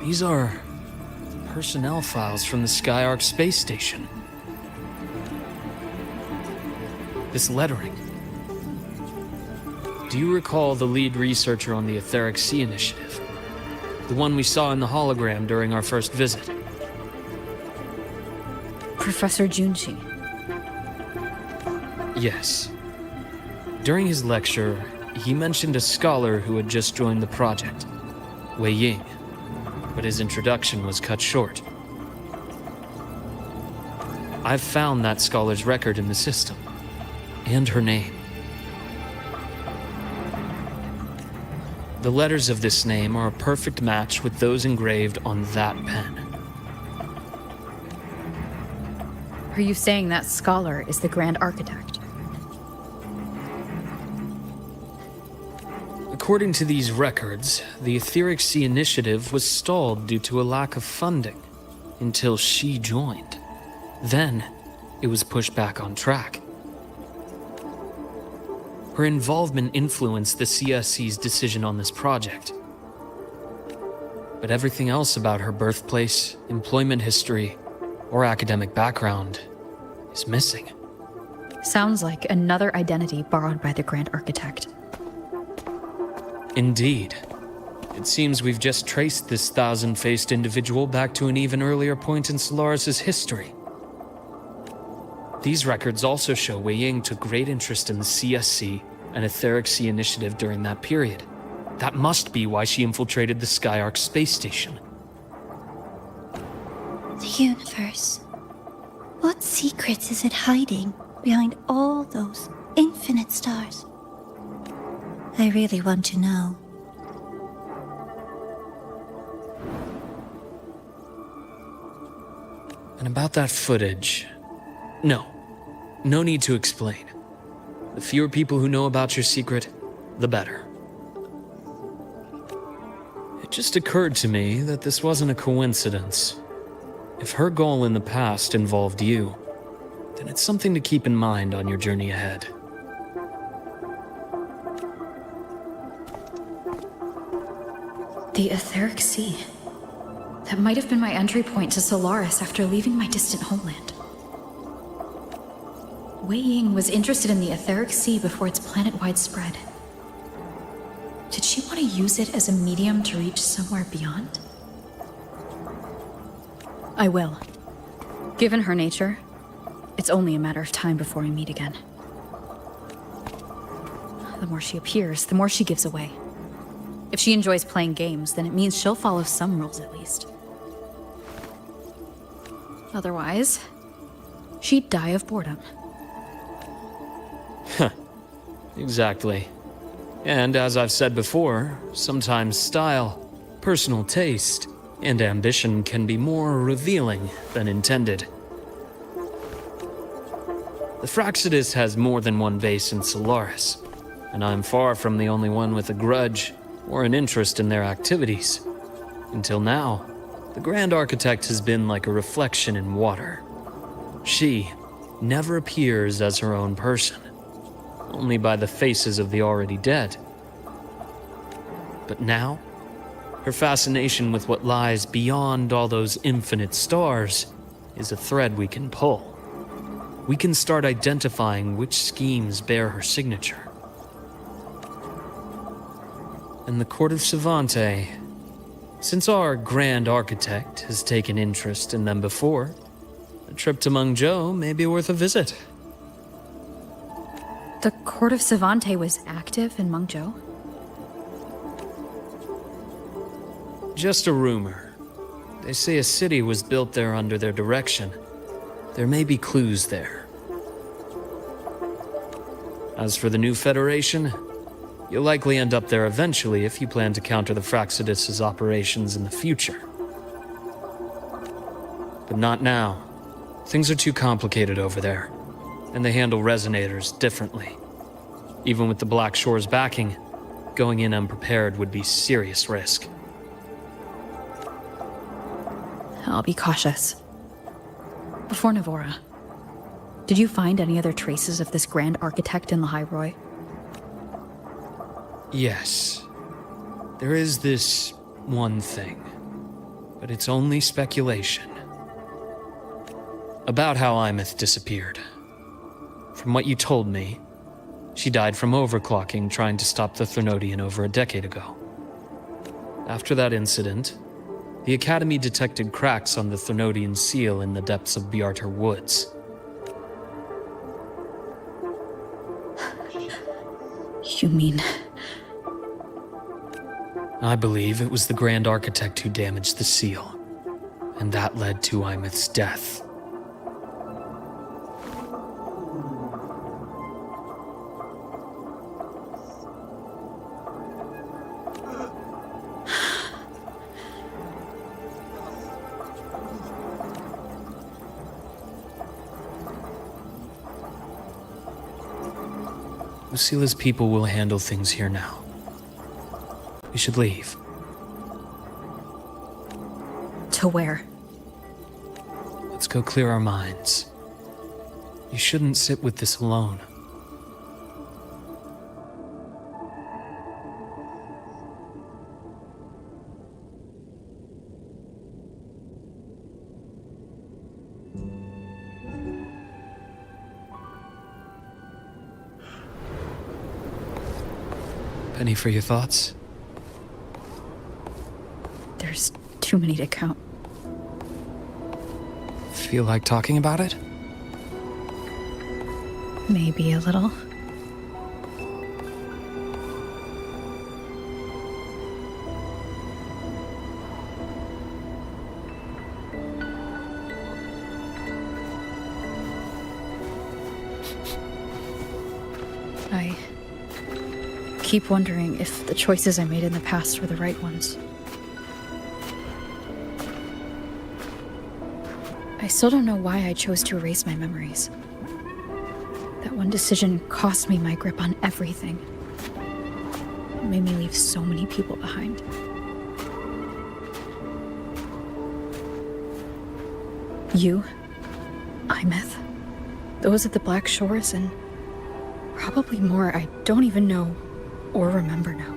These are personnel files from the Skyark space station. This lettering. Do you recall the lead researcher on the Etheric Sea Initiative? The one we saw in the hologram during our first visit? Professor Junshi. Yes. During his lecture, he mentioned a scholar who had just joined the project, Wei Ying, but his introduction was cut short. I've found that scholar's record in the system, and her name. The letters of this name are a perfect match with those engraved on that pen. Are you saying that scholar is the Grand Architect? According to these records, the Etheric Sea Initiative was stalled due to a lack of funding until she joined. Then, it was pushed back on track. Her involvement influenced the CSC's decision on this project. But everything else about her birthplace, employment history, or academic background is missing. Sounds like another identity borrowed by the Grand Architect. Indeed. It seems we've just traced this thousand-faced individual back to an even earlier point in Solaris' history. These records also show Wei Ying took great interest in the CSC and Etheric Sea Initiative during that period. That must be why she infiltrated the Skyark space station. The universe. What secrets is it hiding behind all those infinite stars? I really want to know. And about that footage... No need to explain. The fewer people who know about your secret, the better. It just occurred to me that this wasn't a coincidence. If her goal in the past involved you, then it's something to keep in mind on your journey ahead. The Etheric Sea. That might have been my entry point to Solaris after leaving my distant homeland. Wei Ying was interested in the Etheric Sea before its planet-wide spread. Did she want to use it as a medium to reach somewhere beyond? I will. Given her nature, it's only a matter of time before we meet again. The more she appears, the more she gives away. If she enjoys playing games, then it means she'll follow some rules at least. Otherwise, she'd die of boredom. Exactly. And as I've said before, sometimes style, personal taste, and ambition can be more revealing than intended. The Fraxidus has more than one base in Solaris, and I'm far from the only one with a grudge or an interest in their activities. Until now, the Grand Architect has been like a reflection in water. She never appears as her own person, only by the faces of the already dead. But now, her fascination with what lies beyond all those infinite stars is a thread we can pull. We can start identifying which schemes bear her signature. And the Court of Savante, since our Grand Architect has taken interest in them before, a trip to Mengzhou may be worth a visit. The Court of Savante was active in Mengzhou? Just a rumor. They say a city was built there under their direction. There may be clues there. As for the new Federation, you'll likely end up there eventually if you plan to counter the Fraxidus' operations in the future. But not now. Things are too complicated over there, and they handle resonators differently. Even with the Black Shore's backing, going in unprepared would be serious risk. I'll be cautious. Before Navora, did you find any other traces of this Grand Architect in the High Roy? Yes. There is this one thing. but it's only speculation about how Imeth disappeared. From what you told me, she died from overclocking trying to stop the Threnodian over a decade ago. After that incident, the Academy detected cracks on the Threnodian seal in the depths of Biarter Woods. You mean... I believe it was the Grand Architect who damaged the seal, and that led to Imeth's death. Lucila's people will handle things here now. We should leave. To where? Let's go clear our minds. You shouldn't sit with this alone. Penny for your thoughts? There's too many to count. Feel like talking about it? Maybe a little. I keep wondering if the choices I made in the past were the right ones. I still don't know why I chose to erase my memories. That one decision cost me my grip on everything. It made me leave so many people behind. You, Imeth, those at the Black Shores, and probably more I don't even know or remember now.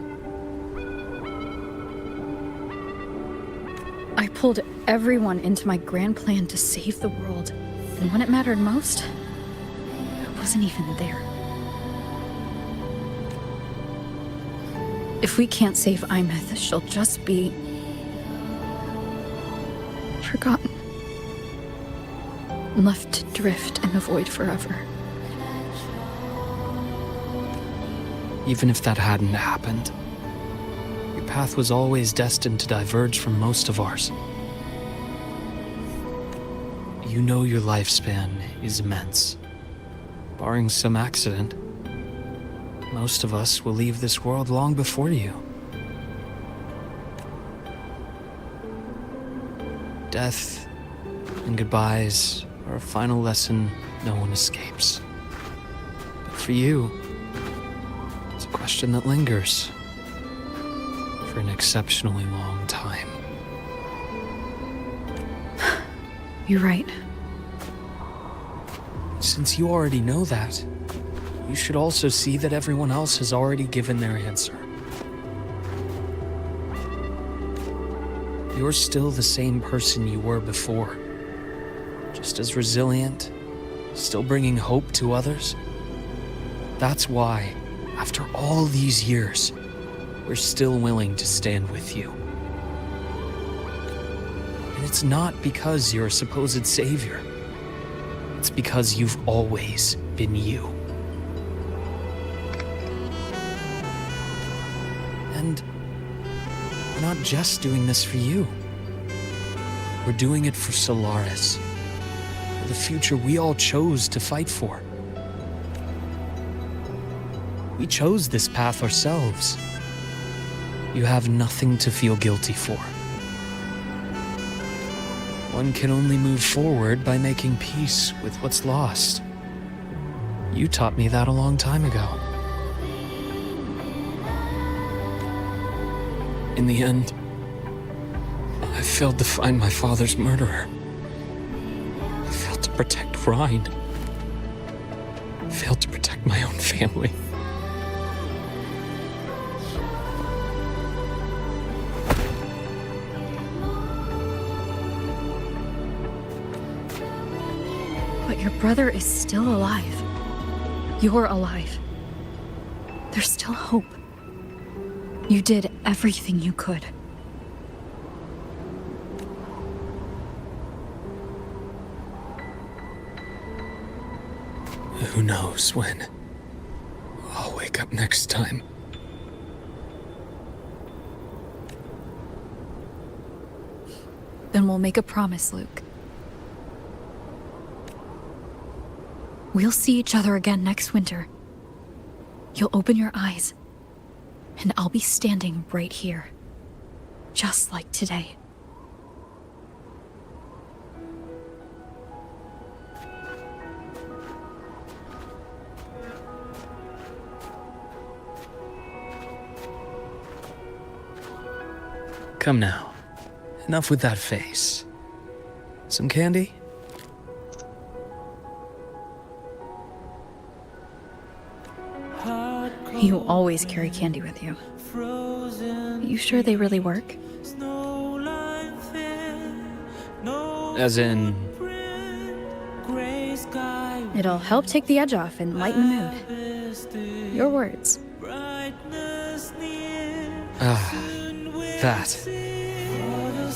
I pulled everyone into my grand plan to save the world, and when it mattered most, I wasn't even there. If we can't save Imeth, she'll just be forgotten. Left to drift in the void forever. Even if that hadn't happened, your path was always destined to diverge from most of ours. You know your lifespan is immense. Barring some accident, most of us will leave this world long before you. Death and goodbyes are a final lesson no one escapes. But for you, it's a question that lingers for an exceptionally long time. You're right. Since you already know that, you should also see that everyone else has already given their answer. You're still the same person you were before. Just as resilient, still bringing hope to others. That's why, after all these years, we're still willing to stand with you. And it's not because you're a supposed savior. It's because you've always been you. And we're not just doing this for you. We're doing it for Solaris, for the future we all chose to fight for. We chose this path ourselves. You have nothing to feel guilty for. One can only move forward by making peace with what's lost. You taught me that a long time ago. In the end, I failed to find my father's murderer. I failed to protect Rhine. I failed to protect my own family. But your brother is still alive. You're alive. There's still hope. You did everything you could. Who knows when I'll wake up next time. Then we'll make a promise, Luke. We'll see each other again next winter. You'll open your eyes, and I'll be standing right here. Just like today. Come now. Enough with that face. Some candy? You always carry candy with you. Are you sure they really work? As in... It'll help take the edge off and lighten the mood. Your words. That.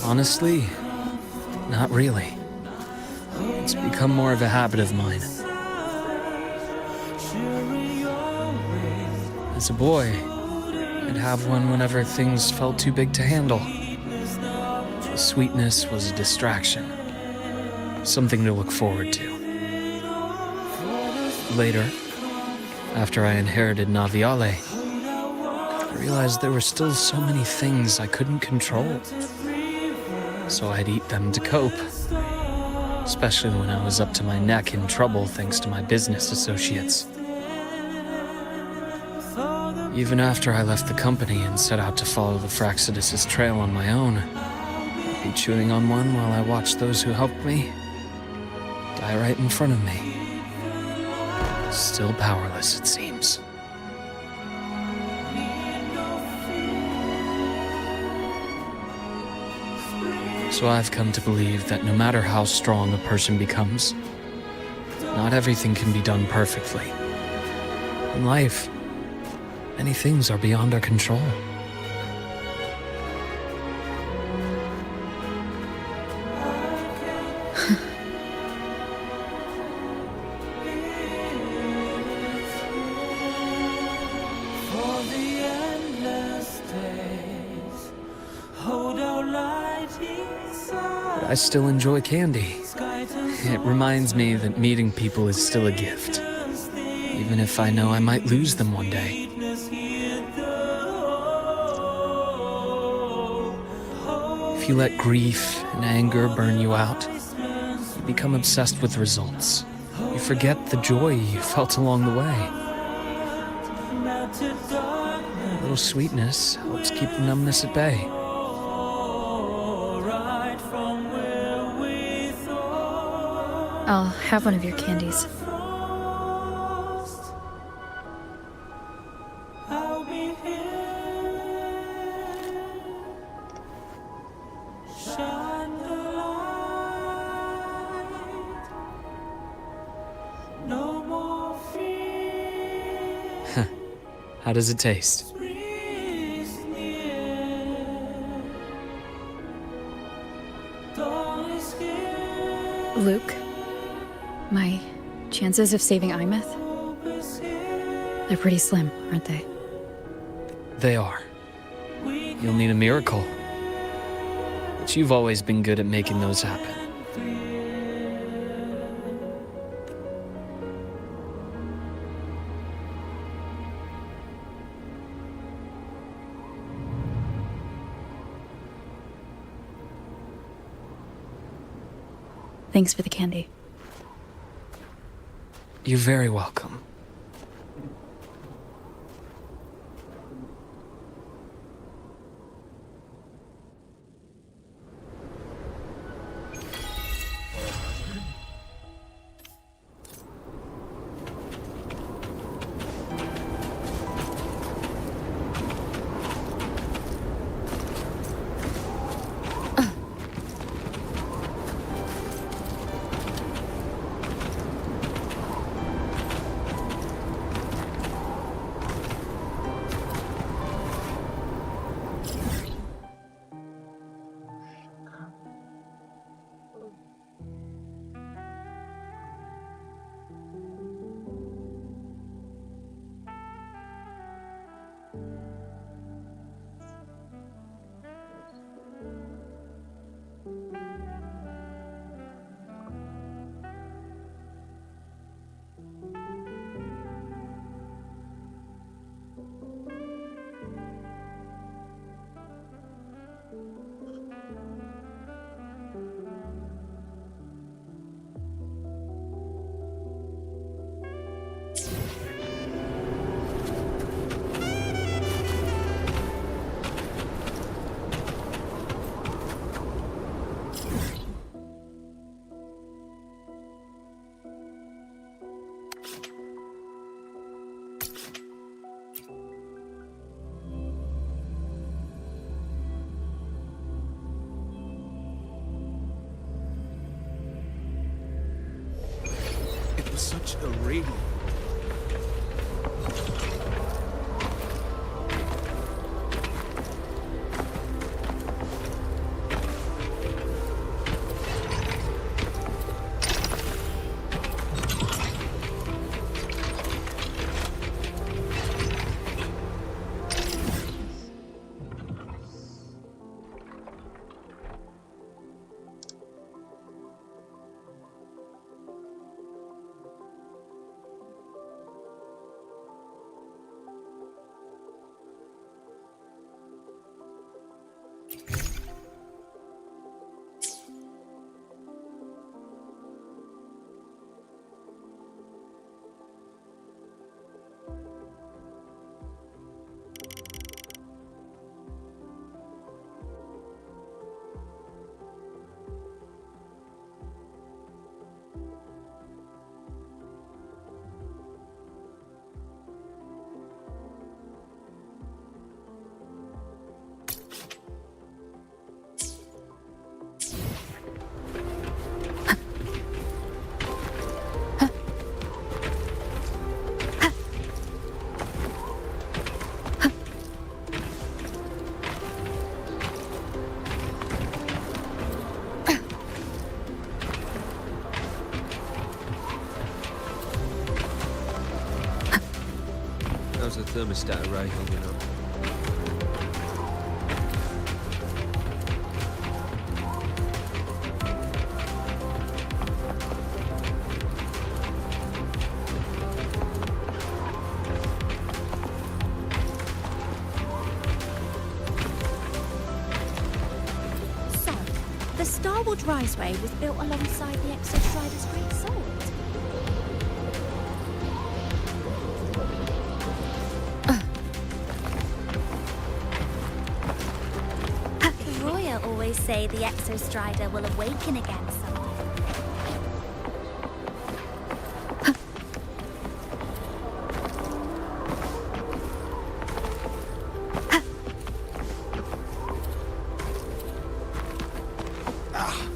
Honestly, not really. It's become more of a habit of mine. As a boy, I'd have one whenever things felt too big to handle. The sweetness was a distraction, something to look forward to. Later, after I inherited Naviale, I realized there were still so many things I couldn't control. So I'd eat them to cope, especially when I was up to my neck in trouble thanks to my business associates. Even after I left the company and set out to follow the Fraxidus' trail on my own, I'd be chewing on one while I watched those who helped me die right in front of me. Still powerless, it seems. So I've come to believe that no matter how strong a person becomes, not everything can be done perfectly. In life, many things are beyond our control. I still enjoy candy. It reminds me that meeting people is still a gift, even if I know I might lose them one day. If you let grief and anger burn you out, you become obsessed with results. You forget the joy you felt along the way. A little sweetness helps keep the numbness at bay. I'll have one of your candies. How does it taste? Luke, my chances of saving Imeth? They're pretty slim, aren't they? They are. You'll need a miracle. But you've always been good at making those happen. Thanks for the candy. You're very welcome. was such a radiant. How's the thermostat array holding up? So, the Starwood Riseway was built alongside the Exostrider's Great Sword. Roya always say the Exostrider will awaken again someday.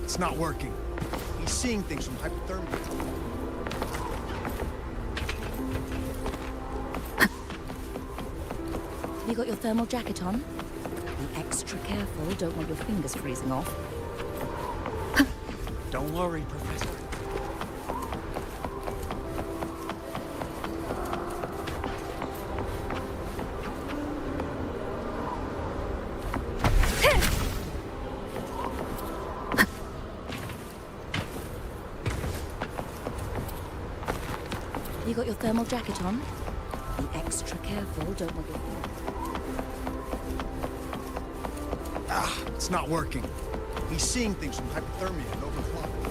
It's not working. He's seeing things from hypothermia. Have you got your thermal jacket on? Be extra careful, don't want your fingers freezing off. Don't worry, Professor. Have you got your thermal jacket on? Be extra careful, don't want your fingers... It's not working. He's seeing things from hypothermia and overclocking.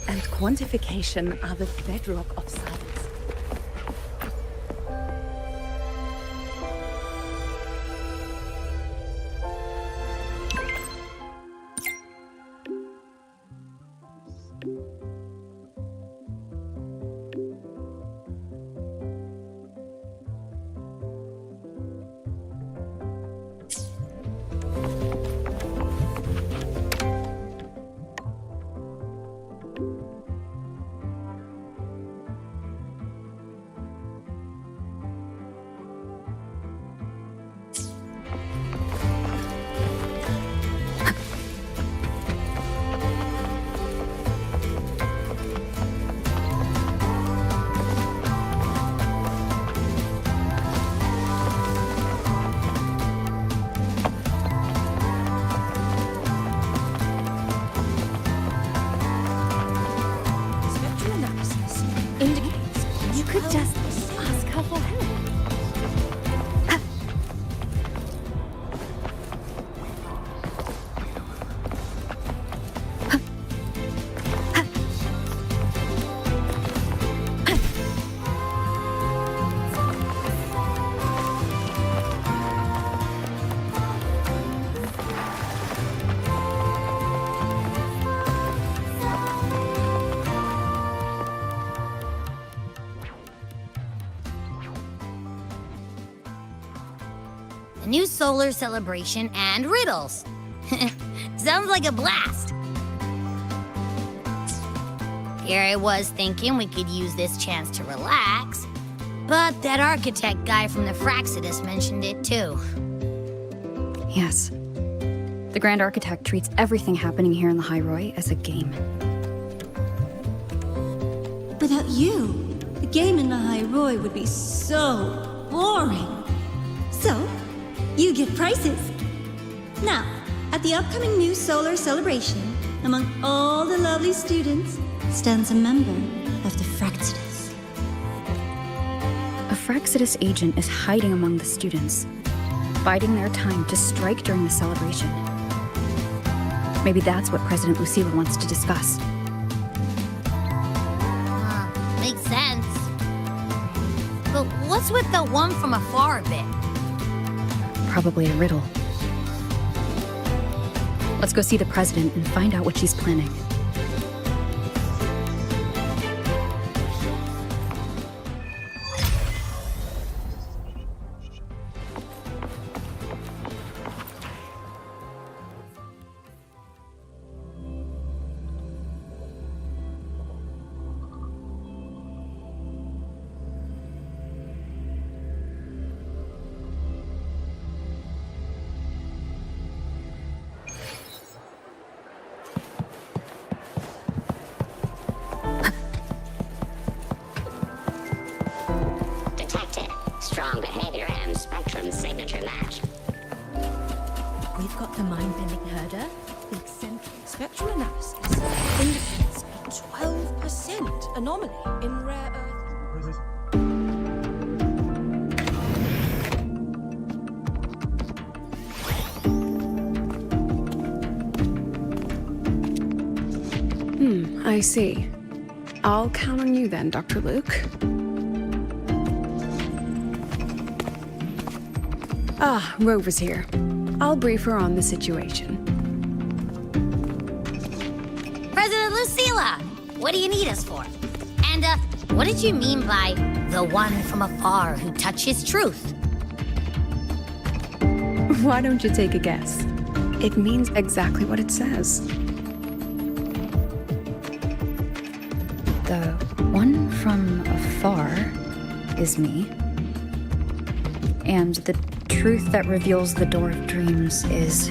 And quantification are the bedrock of science. You could just ask her for help. A new solar celebration and riddles. Sounds like a blast. Here I was thinking we could use this chance to relax, but that architect guy from the Fraxidus mentioned it too. Yes. The Grand Architect treats everything happening here in the High Roy as a game. Without you, the game in the High Roy would be so boring. So, you get prizes. Now, at the upcoming new solar celebration, among all the lovely students, stands a member of the Fraxidus. A Fraxidus agent is hiding among the students, biding their time to strike during the celebration. Maybe that's what President Lucilla wants to discuss. Makes sense. But what's with the one from afar bit? Probably a riddle. Let's go see the president and find out what she's planning. Strong behavior and spectrum signature match. We've got the mind-bending herder, the eccentric spectral analysis indicates a 12% anomaly in rare earth. I see. I'll count on you then, Dr. Luke. Ah, Rover's here. I'll brief her on the situation. President Lucilla, what do you need us for? And, what did you mean by the one from afar who touches truth? Why don't you take a guess? It means exactly what it says. The one from afar is me. And the truth that reveals the door of dreams is...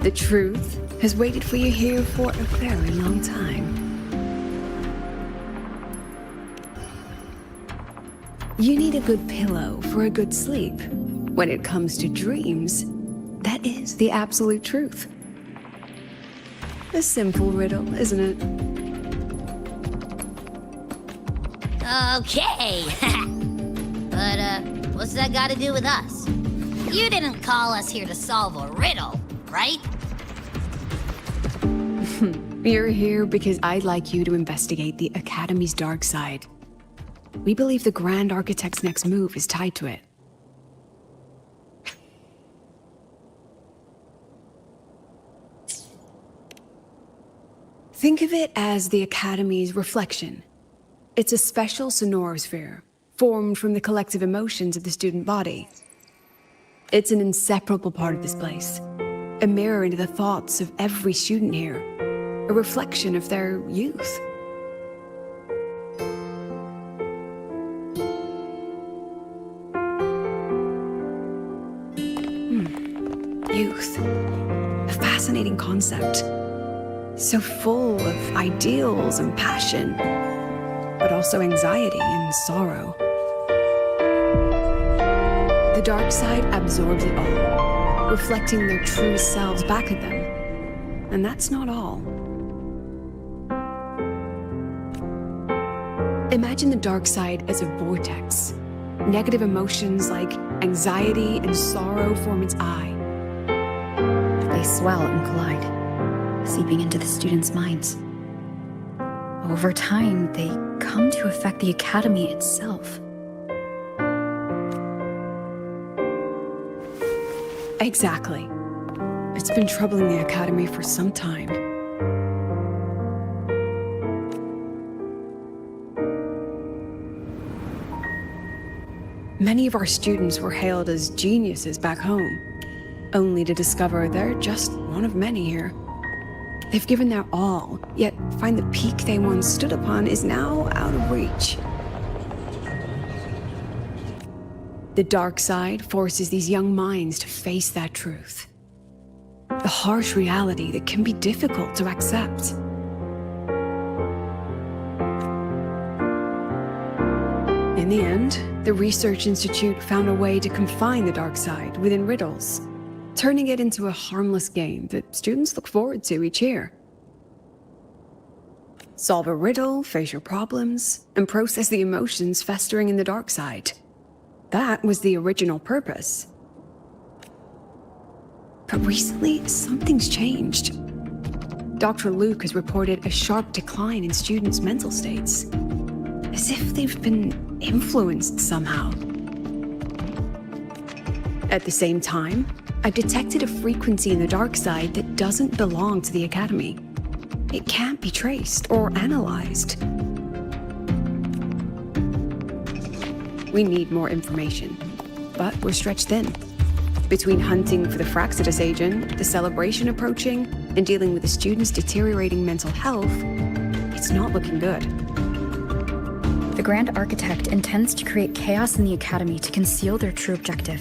The truth has waited for you here for a very long time. You need a good pillow for a good sleep. When it comes to dreams, that is the absolute truth. A simple riddle, isn't it? Okay. But, what's that got to do with us? You didn't call us here to solve a riddle, right? You're here because I'd like you to investigate the Academy's dark side. We believe the Grand Architect's next move is tied to it. Think of it as the Academy's reflection. It's a special sonorosphere, formed from the collective emotions of the student body. It's an inseparable part of this place, a mirror into the thoughts of every student here, a reflection of their youth. Youth. A fascinating concept. So full of ideals and passion, but also anxiety and sorrow. The dark side absorbs it all, reflecting their true selves back at them. And that's not all. Imagine the dark side as a vortex. Negative emotions like anxiety and sorrow form its eye. They swell and collide, seeping into the students' minds. Over time, they come to affect the Academy itself. Exactly. It's been troubling the Academy for some time. Many of our students were hailed as geniuses back home, only to discover they're just one of many here. They've given their all, yet find the peak they once stood upon is now out of reach. The dark side forces these young minds to face that truth. The harsh reality that can be difficult to accept. In the end, the Research Institute found a way to confine the dark side within riddles, turning it into a harmless game that students look forward to each year. Solve a riddle, face your problems, and process the emotions festering in the dark side. That was the original purpose. But recently, something's changed. Dr. Luke has reported a sharp decline in students' mental states, as if they've been influenced somehow. At the same time, I've detected a frequency in the dark side that doesn't belong to the Academy. It can't be traced or analyzed. We need more information, but we're stretched thin. Between hunting for the Fraxidus agent, the celebration approaching, and dealing with the students' deteriorating mental health, it's not looking good. The Grand Architect intends to create chaos in the Academy to conceal their true objective.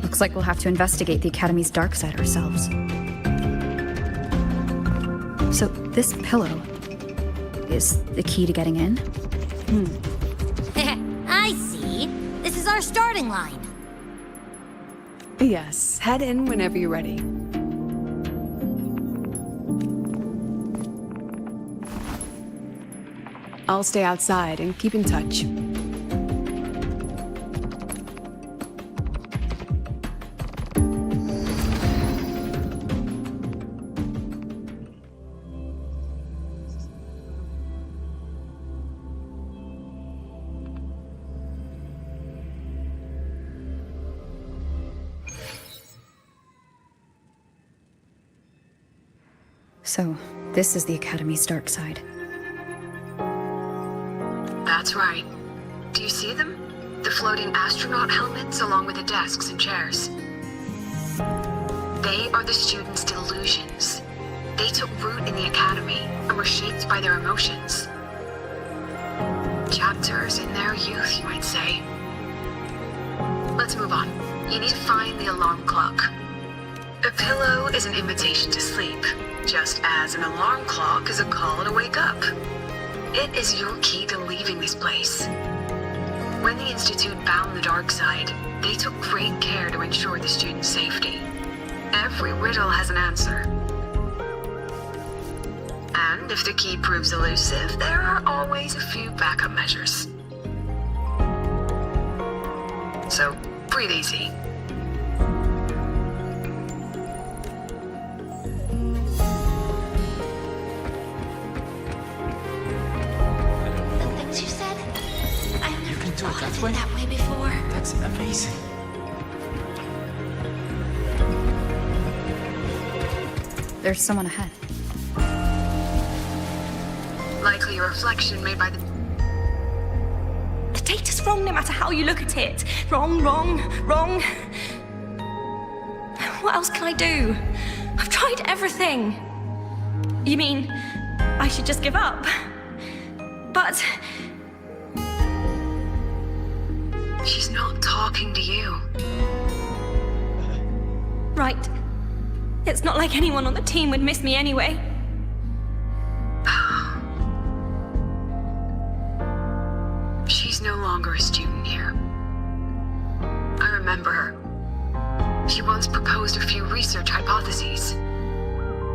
Looks like we'll have to investigate the Academy's dark side ourselves. So this pillow is the key to getting in? I see. This is our starting line. Yes, head in whenever you're ready. I'll stay outside and keep in touch. So, this is the Academy's dark side. That's right. Do you see them? The floating astronaut helmets along with the desks and chairs. They are the students' delusions. They took root in the Academy and were shaped by their emotions. Chapters in their youth, you might say. Let's move on. You need to find the alarm clock. A pillow is an invitation to sleep, just as an alarm clock is a call to wake up. It is your key to leaving this place. When the Institute bound the dark side, they took great care to ensure the students' safety. Every riddle has an answer. And if the key proves elusive, there are always a few backup measures. So, breathe easy. The things you said, I've never thought of it that way before. That's amazing. There's someone ahead. Likely a reflection made by the... The data's wrong no matter how you look at it. Wrong, wrong, wrong. What else can I do? I've tried everything. You mean I should just give up? But She's not talking to you. right. It's not like anyone on the team would miss me anyway. She's no longer a student here. I remember her. She once proposed a few research hypotheses.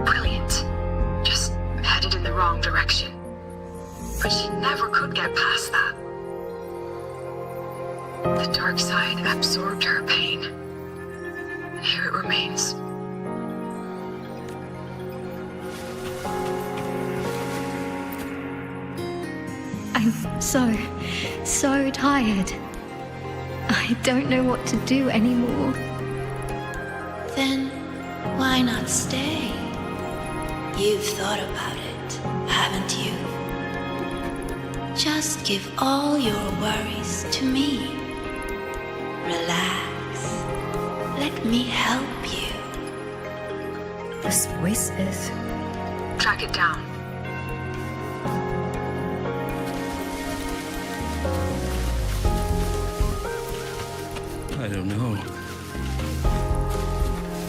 Brilliant. Just headed in the wrong direction. But she never could get past that. The dark side absorbed her pain. Here it remains. I'm so tired. I don't know what to do anymore. Then why not stay? You've thought about it, haven't you? Just give all your worries to me. Relax. Let me help you. This voice is... Track it down. I don't know.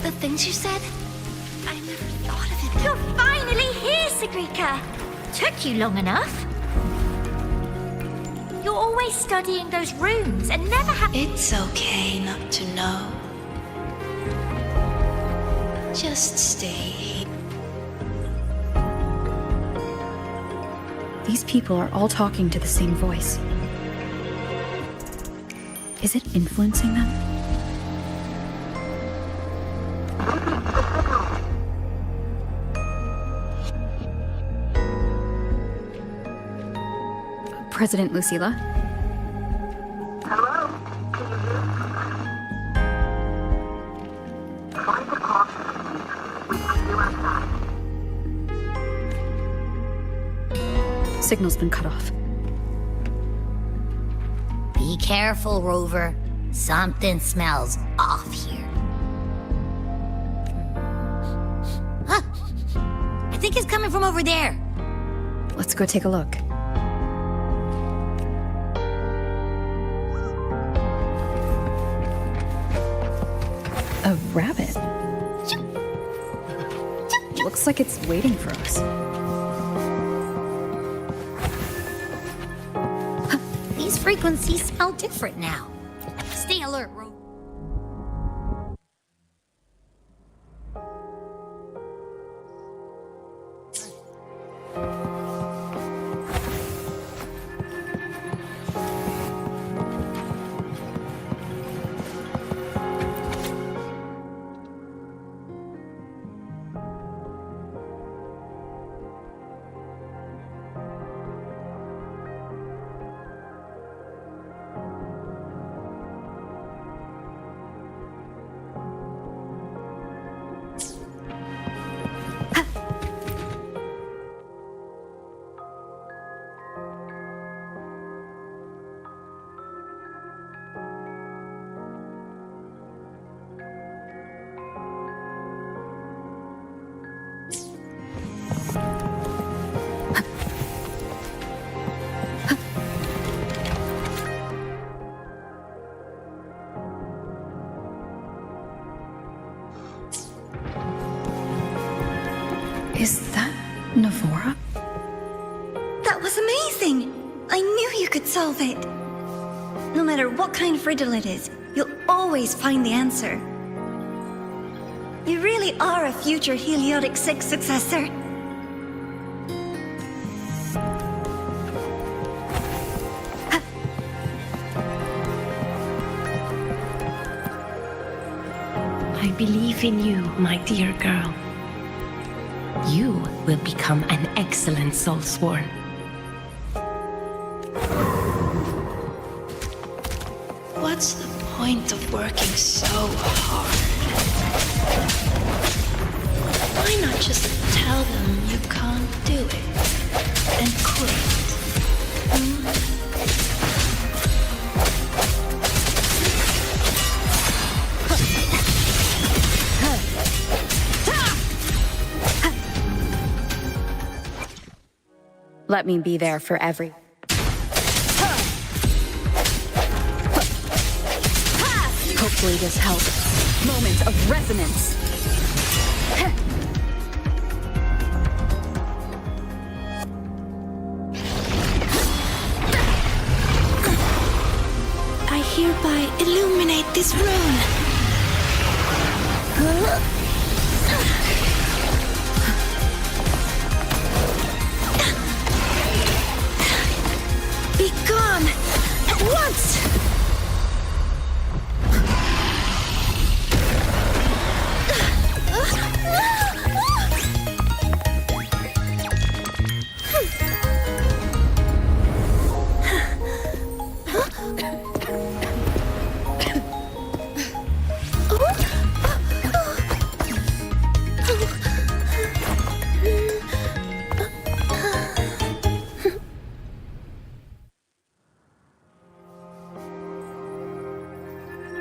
The things you said, I never thought of it. You're finally here, Sagrika. Took you long enough. You're always studying those runes and never have... It's okay not to know. Just stay here. These people are all talking to the same voice. Is it influencing them? President Lucilla? Hello? Can you hear me? Find the clock. We see you outside. Signal's been cut off. Be careful, Rover. Something smells off here. Huh. I think it's coming from over there. Let's go take a look. A rabbit. Looks like it's waiting for us. These frequencies smell different now. Stay alert, Rover. Is that Navora? That was amazing! I knew you could solve it. No matter what kind of riddle it is, you'll always find the answer. You really are a future Heliotic 6 successor. I believe in you, my dear girl. You will become an excellent Soulsworn. What's the point of working so hard? Why not just tell them you can't do it and quit? Let me be there for every... Hopefully this helps. Moment of resonance. I hereby illuminate this rune. Be gone at once!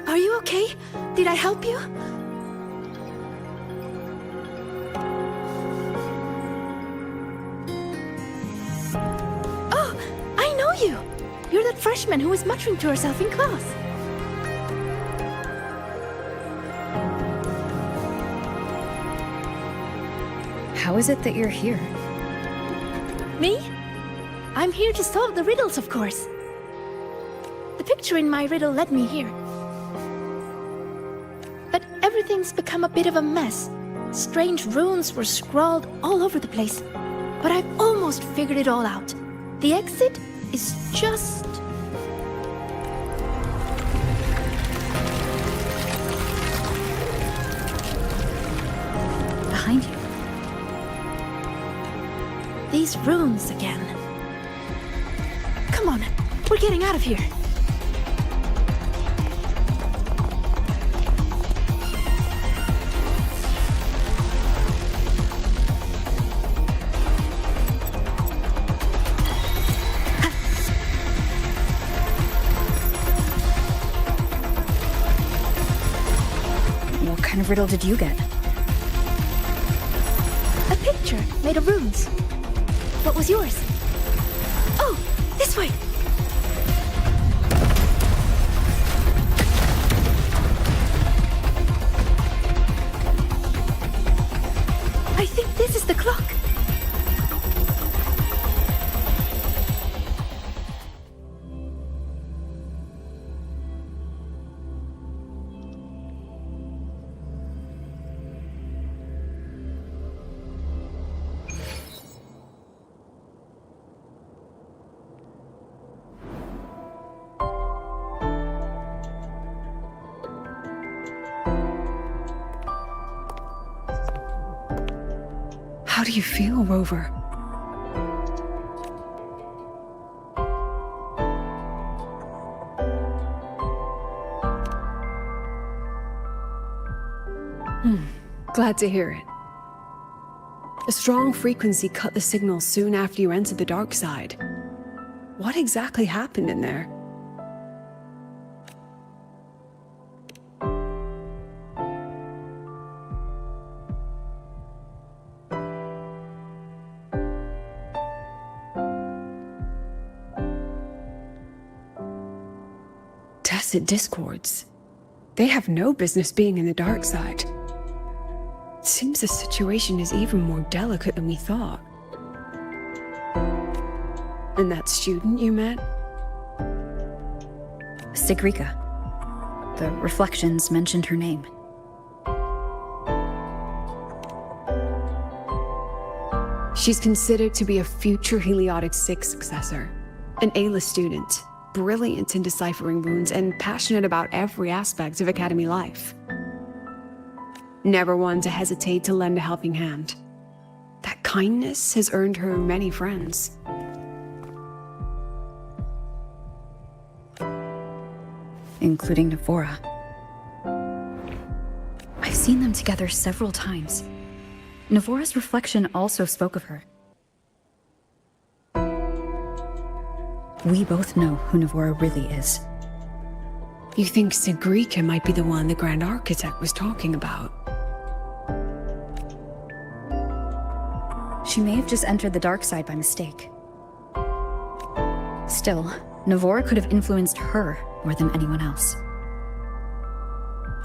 Are you okay? Did I help you? Oh, I know you! You're that freshman who was muttering to herself in class. How is it that you're here? Me? I'm here to solve the riddles, of course. The picture in my riddle led me here. But everything's become a bit of a mess. Strange runes were scrawled all over the place. But I've almost figured it all out. The exit is just... behind you. These runes again. Come on, we're getting out of here. What kind of riddle did you get? A picture made of runes. What was yours? Oh, this way! I think this is the clock. How do you feel, Rover? Glad to hear it. A strong frequency cut the signal soon after you entered the dark side. What exactly happened in there? Tacit discords. They have no business being in the dark side. Seems the situation is even more delicate than we thought. And that student you met? Sigrika. The reflections mentioned her name. She's considered to be a future Heliotic 6 successor. An A-list student, brilliant in deciphering runes and passionate about every aspect of Academy life. Never one to hesitate to lend a helping hand. That kindness has earned her many friends. Including Navora. I've seen them together several times. Navora's reflection also spoke of her. We both know who Navora really is. You think Sigrika might be the one the Grand Architect was talking about? She may have just entered the dark side by mistake. Still, Navora could have influenced her more than anyone else.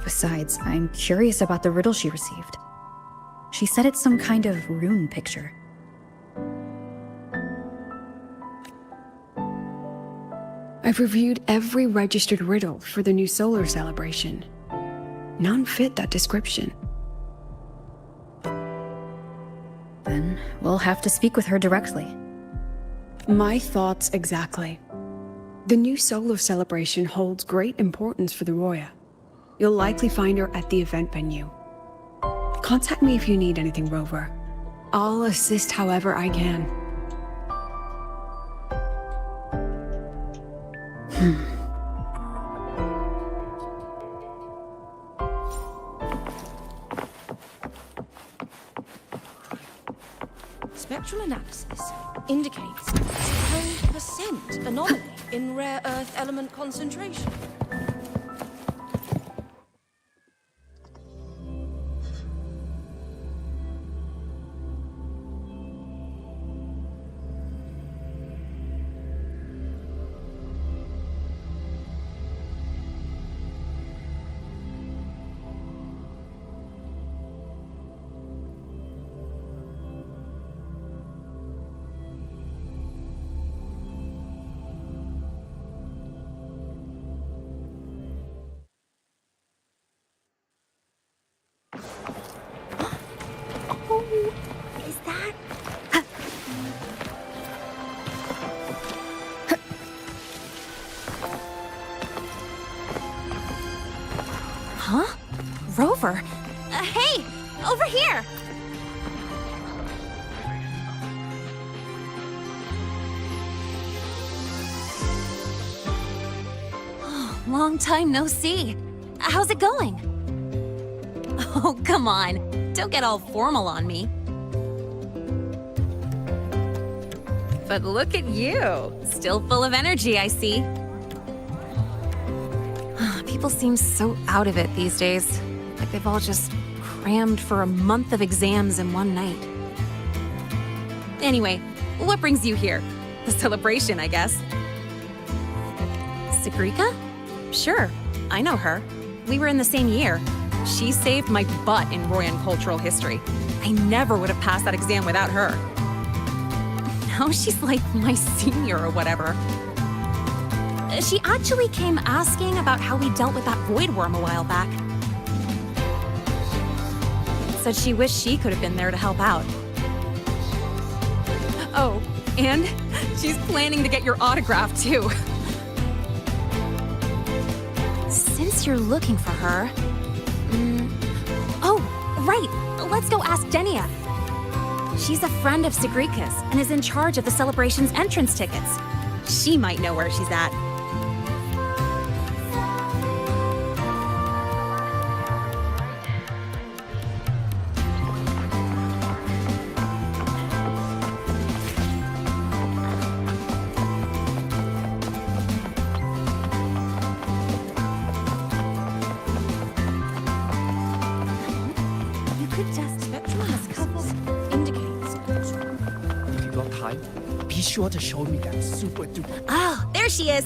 Besides, I'm curious about the riddle she received. She said it's some kind of rune picture. I've reviewed every registered riddle for the new solar celebration. None fit that description. Then we'll have to speak with her directly. My thoughts exactly. The new solar celebration holds great importance for the Roya. You'll likely find her at the event venue. Contact me if you need anything, Rover. I'll assist however I can. Spectral analysis indicates 12% anomaly in rare earth element concentration. Is that? Huh? Rover? Hey! Over here! Long time no see. How's it going? Oh, come on. Don't get all formal on me. But look at you. Still full of energy, I see. People seem so out of it these days. Like they've all just crammed for a month of exams in one night. Anyway, what brings you here? The celebration, I guess. Sigrika? Sure, I know her. We were in the same year. She saved my butt in Royan cultural history. I never would have passed that exam without her. Now she's like my senior or whatever. She actually came asking about how we dealt with that void worm a while back. Said she wished she could have been there to help out. Oh, and she's planning to get your autograph too. Since you're looking for her... Oh, right! Let's go ask Denia. She's a friend of Sigrika's and is in charge of the celebration's entrance tickets. She might know where she's at. Be sure to show me that super duper. Oh, there she is.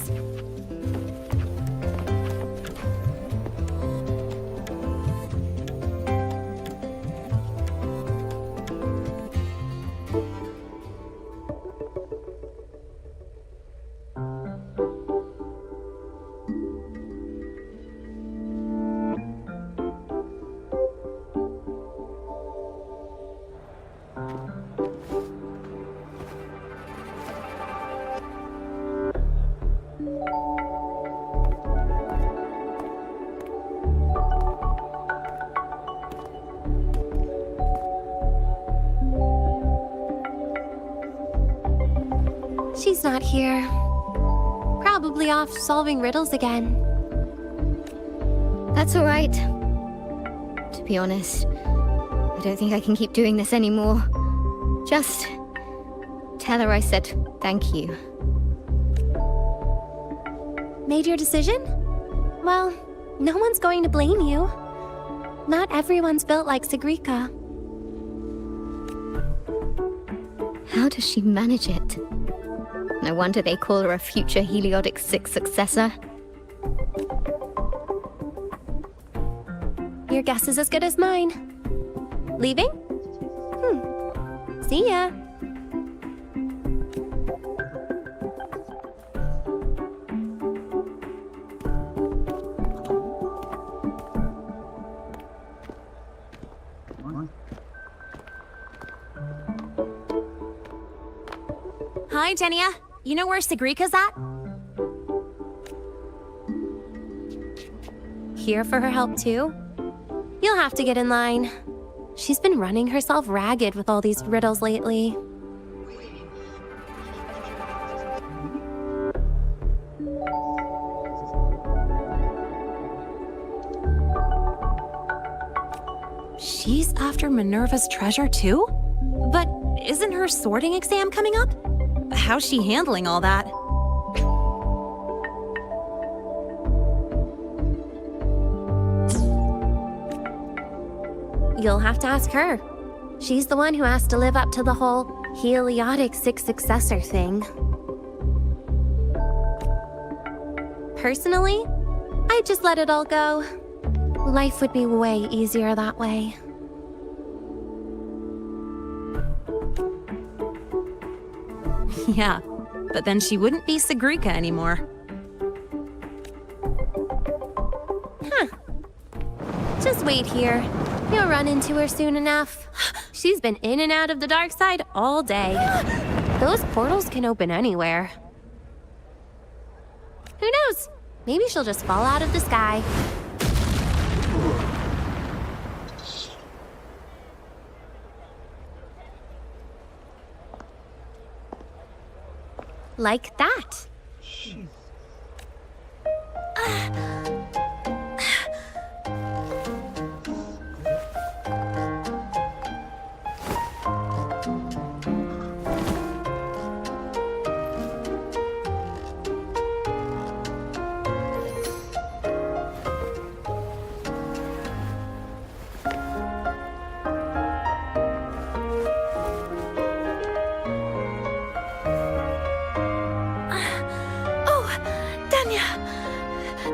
She's not here. Probably off solving riddles again. That's all right. To be honest, I don't think I can keep doing this anymore. Just tell her I said thank you. Made your decision? Well, no one's going to blame you. Not everyone's built like Sigrika. How does she manage it? No wonder they call her a future Heliotic 6 successor. Your guess is as good as mine. Leaving? See ya. Hi, Genia. You know where Sigrika's at? Here for her help too? You'll have to get in line. She's been running herself ragged with all these riddles lately. She's after Minerva's treasure too? But isn't her sorting exam coming up? How's she handling all that? You'll have to ask her. She's the one who has to live up to the whole Heliotic 6 successor thing. Personally, I'd just let it all go. Life would be way easier that way. Yeah, but then she wouldn't be Sigrika anymore. Huh. Just wait here. You'll run into her soon enough. She's been in and out of the dark side all day. Those portals can open anywhere. Who knows? Maybe she'll just fall out of the sky. Like that.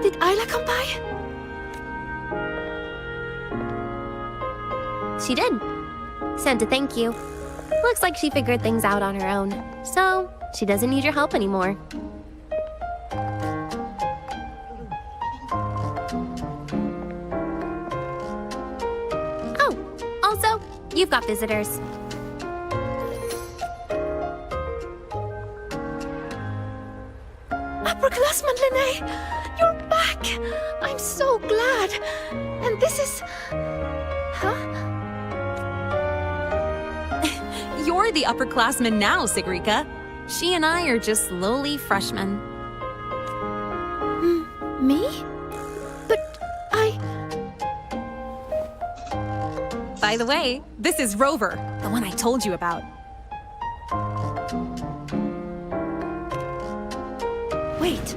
Did Isla come by? She did. Sent a thank you. Looks like she figured things out on her own. So, she doesn't need your help anymore. Oh, also, you've got visitors. Upperclassman Linnae! You're back! I'm so glad! And this is... Huh? You're the upperclassman now, Sigrika. She and I are just lowly freshmen. Me? But I... By the way, this is Rover, the one I told you about. Wait,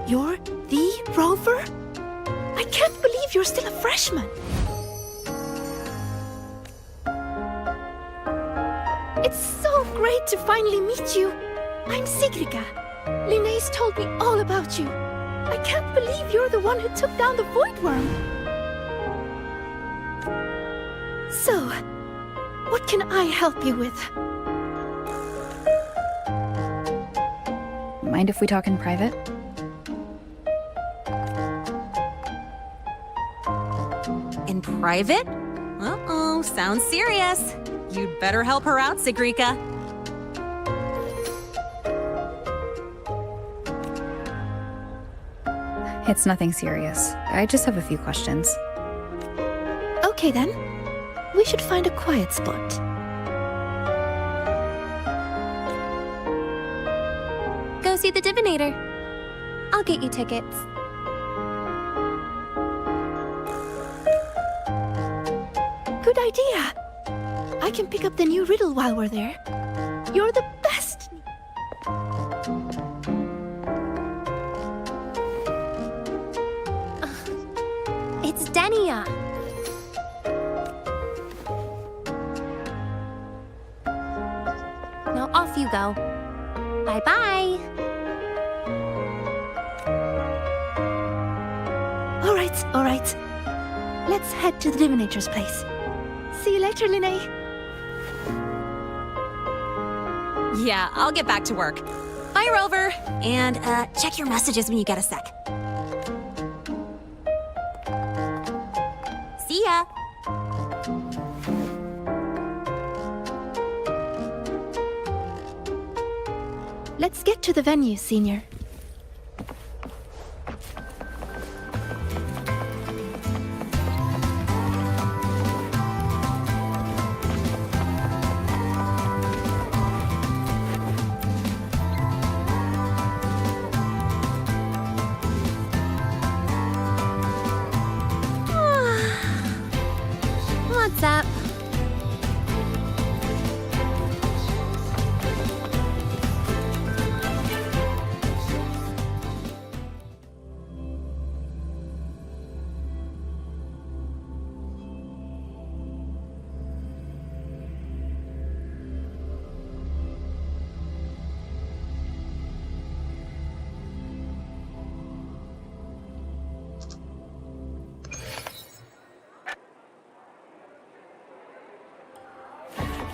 you're the Rover? I can't believe you're still a freshman. It's so great to finally meet you. I'm Sigrika. Linnaeus told me all about you. I can't believe you're the one who took down the Void Worm. So, what can I help you with? Mind if we talk in private? In private? Uh-oh, sounds serious. You'd better help her out, Sigrika. It's nothing serious. I just have a few questions. Okay then. We should find a quiet spot. go see the divinator. I'll get you tickets. Good idea. I can pick up the new riddle while we're there. You're the best. It's Denia. Now off you go. Bye-bye. All right. Let's head to the divinator's place. See you later, Linnae. Yeah, I'll get back to work. Bye, Rover. And check your messages when you get a sec. See ya. Let's get to the venue, Senior. What's up?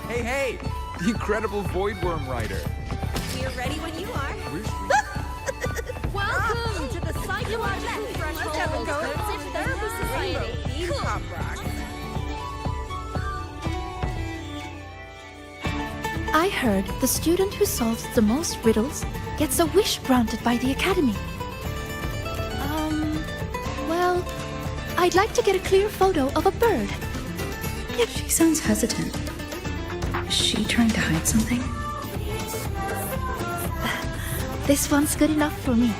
Hey! The incredible Voidworm Rider. We're ready when you are. Welcome to the Psychological Threshold Alternative Therapy Society. Pop rock. I heard the student who solves the most riddles gets a wish granted by the Academy. Well, I'd like to get a clear photo of a bird. She sounds hesitant. Is she trying to hide something? This one's good enough for me.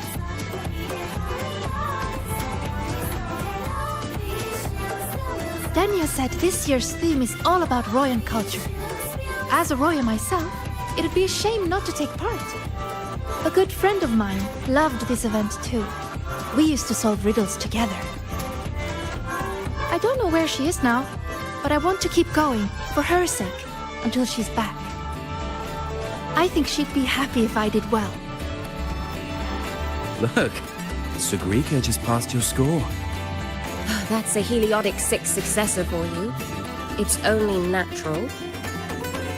Dania said this year's theme is all about Royan culture. As a Roya myself, it'd be a shame not to take part. A good friend of mine loved this event too. We used to solve riddles together. I don't know where she is now, but I want to keep going, for her sake, until she's back. I think she'd be happy if I did well. Look, Sagrika just passed your score. That's a Heliotic 6 successor for you. It's only natural.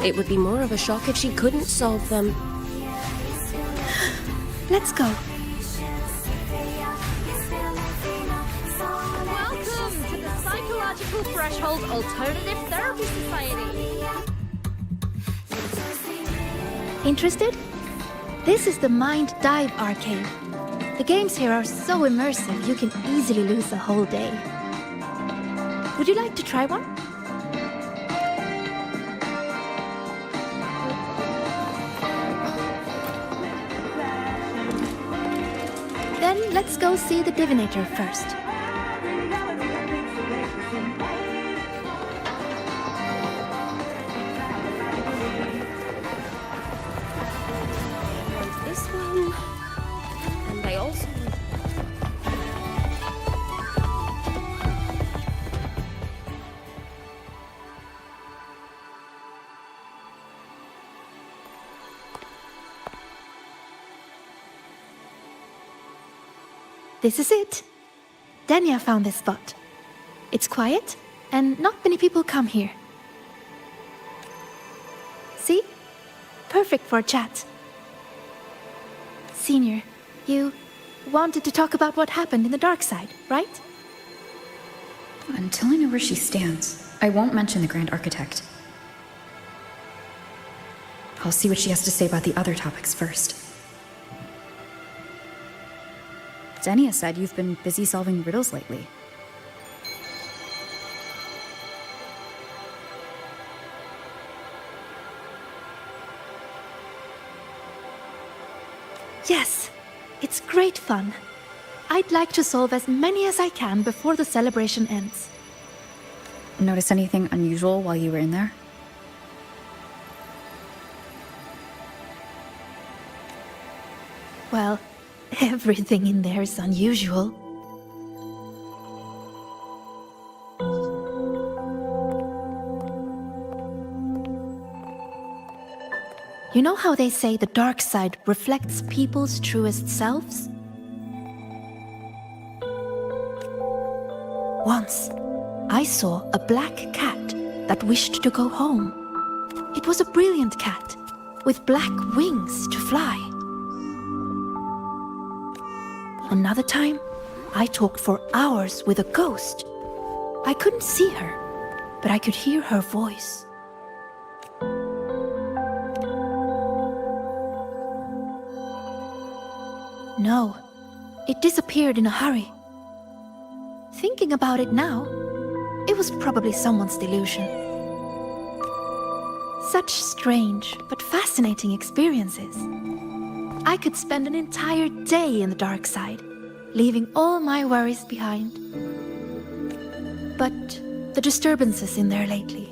It would be more of a shock if she couldn't solve them. Let's go. Welcome to the Psychological Threshold Alternative Therapy Society. Interested? This is the Mind Dive Arcade. The games here are so immersive you can easily lose a whole day. Would you like to try one? Then let's go see the divinator first. This one. And I also... This is it. Dania found this spot. It's quiet, and not many people come here. See? Perfect for a chat. Senior, you wanted to talk about what happened in the dark side, right? Until I know where she stands, I won't mention the Grand Architect. I'll see what she has to say about the other topics first. Denia said you've been busy solving riddles lately. Yes, it's great fun. I'd like to solve as many as I can before the celebration ends. Notice anything unusual while you were in there? Well, everything in there is unusual. You know how they say the dark side reflects people's truest selves? Once, I saw a black cat that wished to go home. It was a brilliant cat, with black wings to fly. Another time, I talked for hours with a ghost. I couldn't see her, but I could hear her voice. No, it disappeared in a hurry. Thinking about it now, it was probably someone's delusion. Such strange but fascinating experiences. I could spend an entire day in the dark side, leaving all my worries behind. But the disturbances in there lately,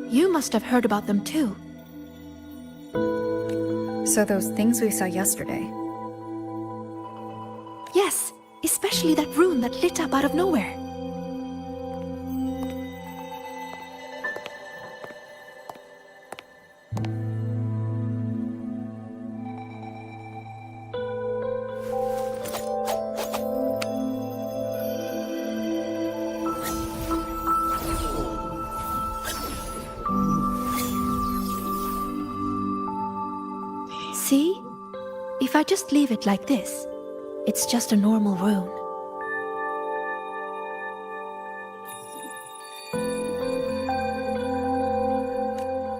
you must have heard about them too. So those things we saw yesterday. Yes, especially that room that lit up out of nowhere. See? If I just leave it like this, it's just a normal rune.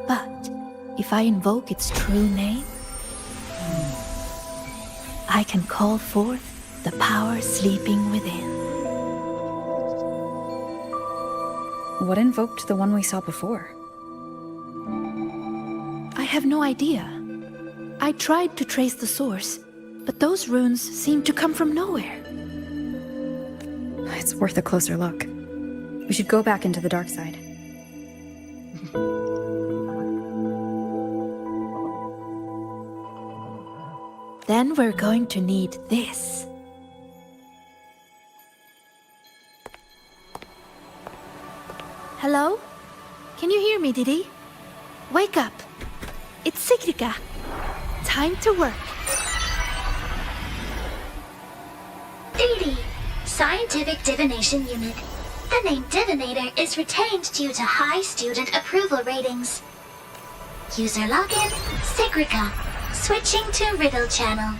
But if I invoke its true name, I can call forth the power sleeping within. What invoked the one we saw before? I have no idea. I tried to trace the source, but those runes seem to come from nowhere. It's worth a closer look. We should go back into the dark side. Then we're going to need this. Hello? Can you hear me, Didi? Wake up! It's Sigrika. Time to work. Didi, Scientific Divination Unit. The name Divinator is retained due to high student approval ratings. User login, Sigrika. Switching to Riddle Channel.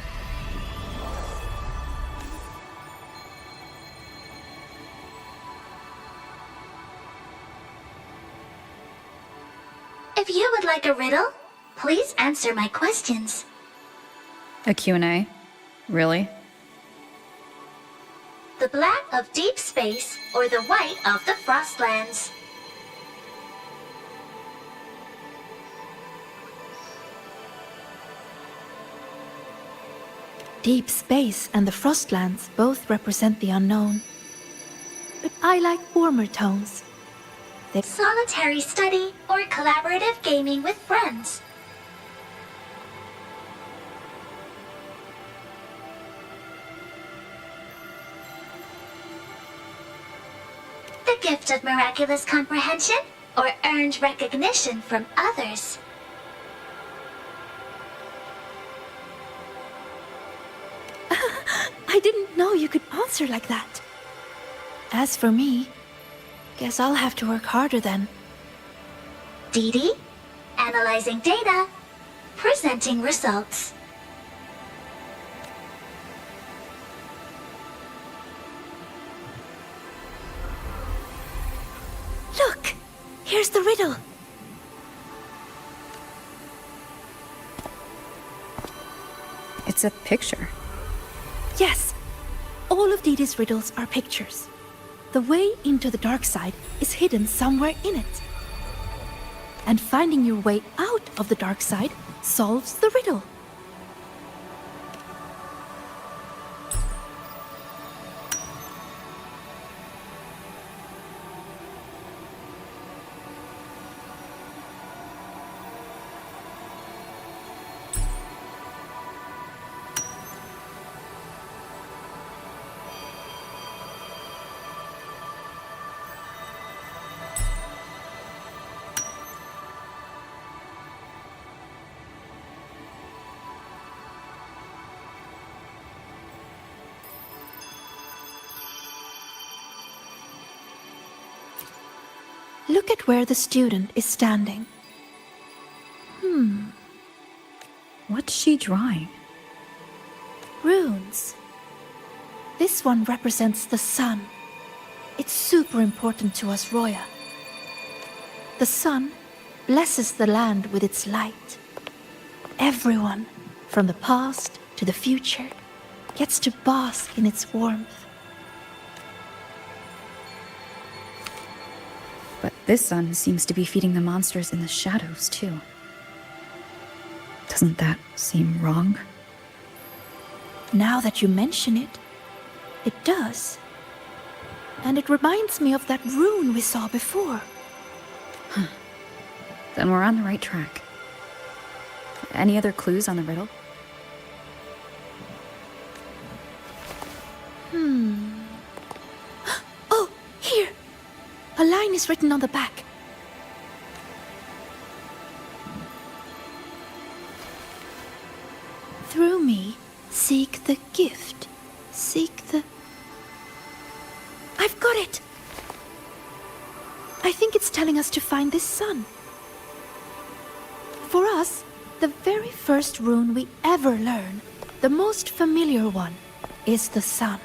If you would like a riddle, please answer my questions. A Q&A? Really? The black of deep space or the white of the Frostlands? Deep space and the Frostlands both represent the unknown. But I like warmer tones. Solitary study or collaborative gaming with friends? The gift of miraculous comprehension or earned recognition from others? I didn't know you could answer like that. As for me, guess I'll have to work harder then. Didi, analyzing data, presenting results. Look! Here's the riddle. It's a picture. Yes, all of Didi's riddles are pictures. The way into the dark side is hidden somewhere in it. And finding your way out of the dark side solves the riddle. Look at where the student is standing. What's she drawing? Runes. This one represents the sun. It's super important to us, Roya. The sun blesses the land with its light. Everyone, from the past to the future, gets to bask in its warmth. But this sun seems to be feeding the monsters in the shadows, too. Doesn't that seem wrong? Now that you mention it, it does. And it reminds me of that rune we saw before. Then we're on the right track. Any other clues on the riddle? Oh, here! A line is written on the back. Through me, seek the gift. Seek the... I've got it! I think it's telling us to find this sun. For us, the very first rune we ever learn, the most familiar one, is the sun.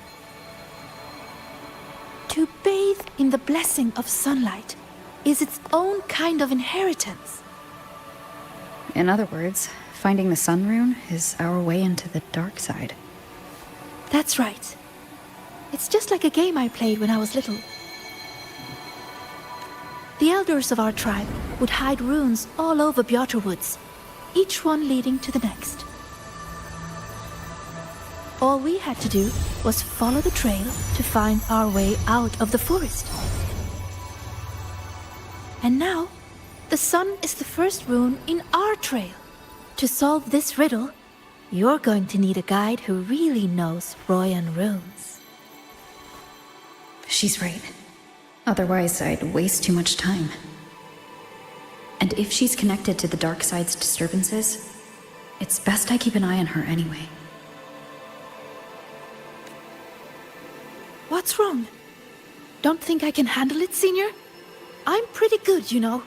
To bathe in the blessing of sunlight is its own kind of inheritance. In other words, finding the sun rune is our way into the dark side. That's right. It's just like a game I played when I was little. The elders of our tribe would hide runes all over Bjotr Woods, each one leading to the next. All we had to do was follow the trail to find our way out of the forest. And now, the sun is the first rune in our trail. To solve this riddle, you're going to need a guide who really knows Royan runes. She's right. Otherwise, I'd waste too much time. And if she's connected to the dark side's disturbances, it's best I keep an eye on her anyway. What's wrong? Don't think I can handle it, Senior? I'm pretty good, you know.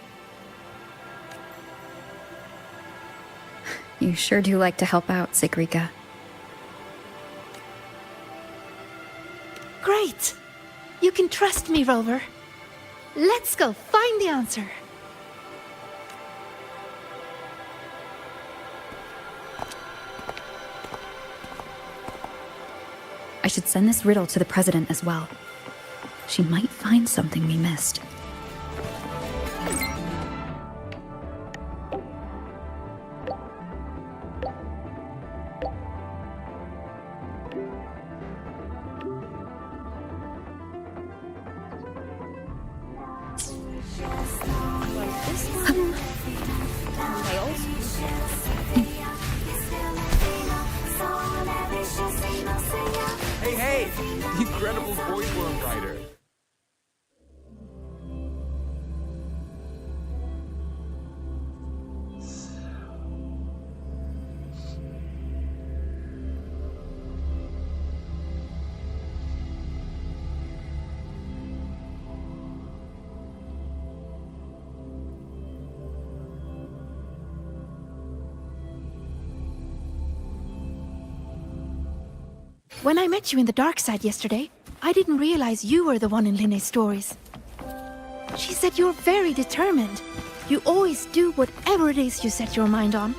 You sure do like to help out, Sigrika. Great! You can trust me, Rover. Let's go find the answer. I should send this riddle to the president as well. She might find something we missed. Hey! The incredible voidworm rider! When I met you in the dark side yesterday, I didn't realize you were the one in Linne's stories. She said you're very determined. You always do whatever it is you set your mind on.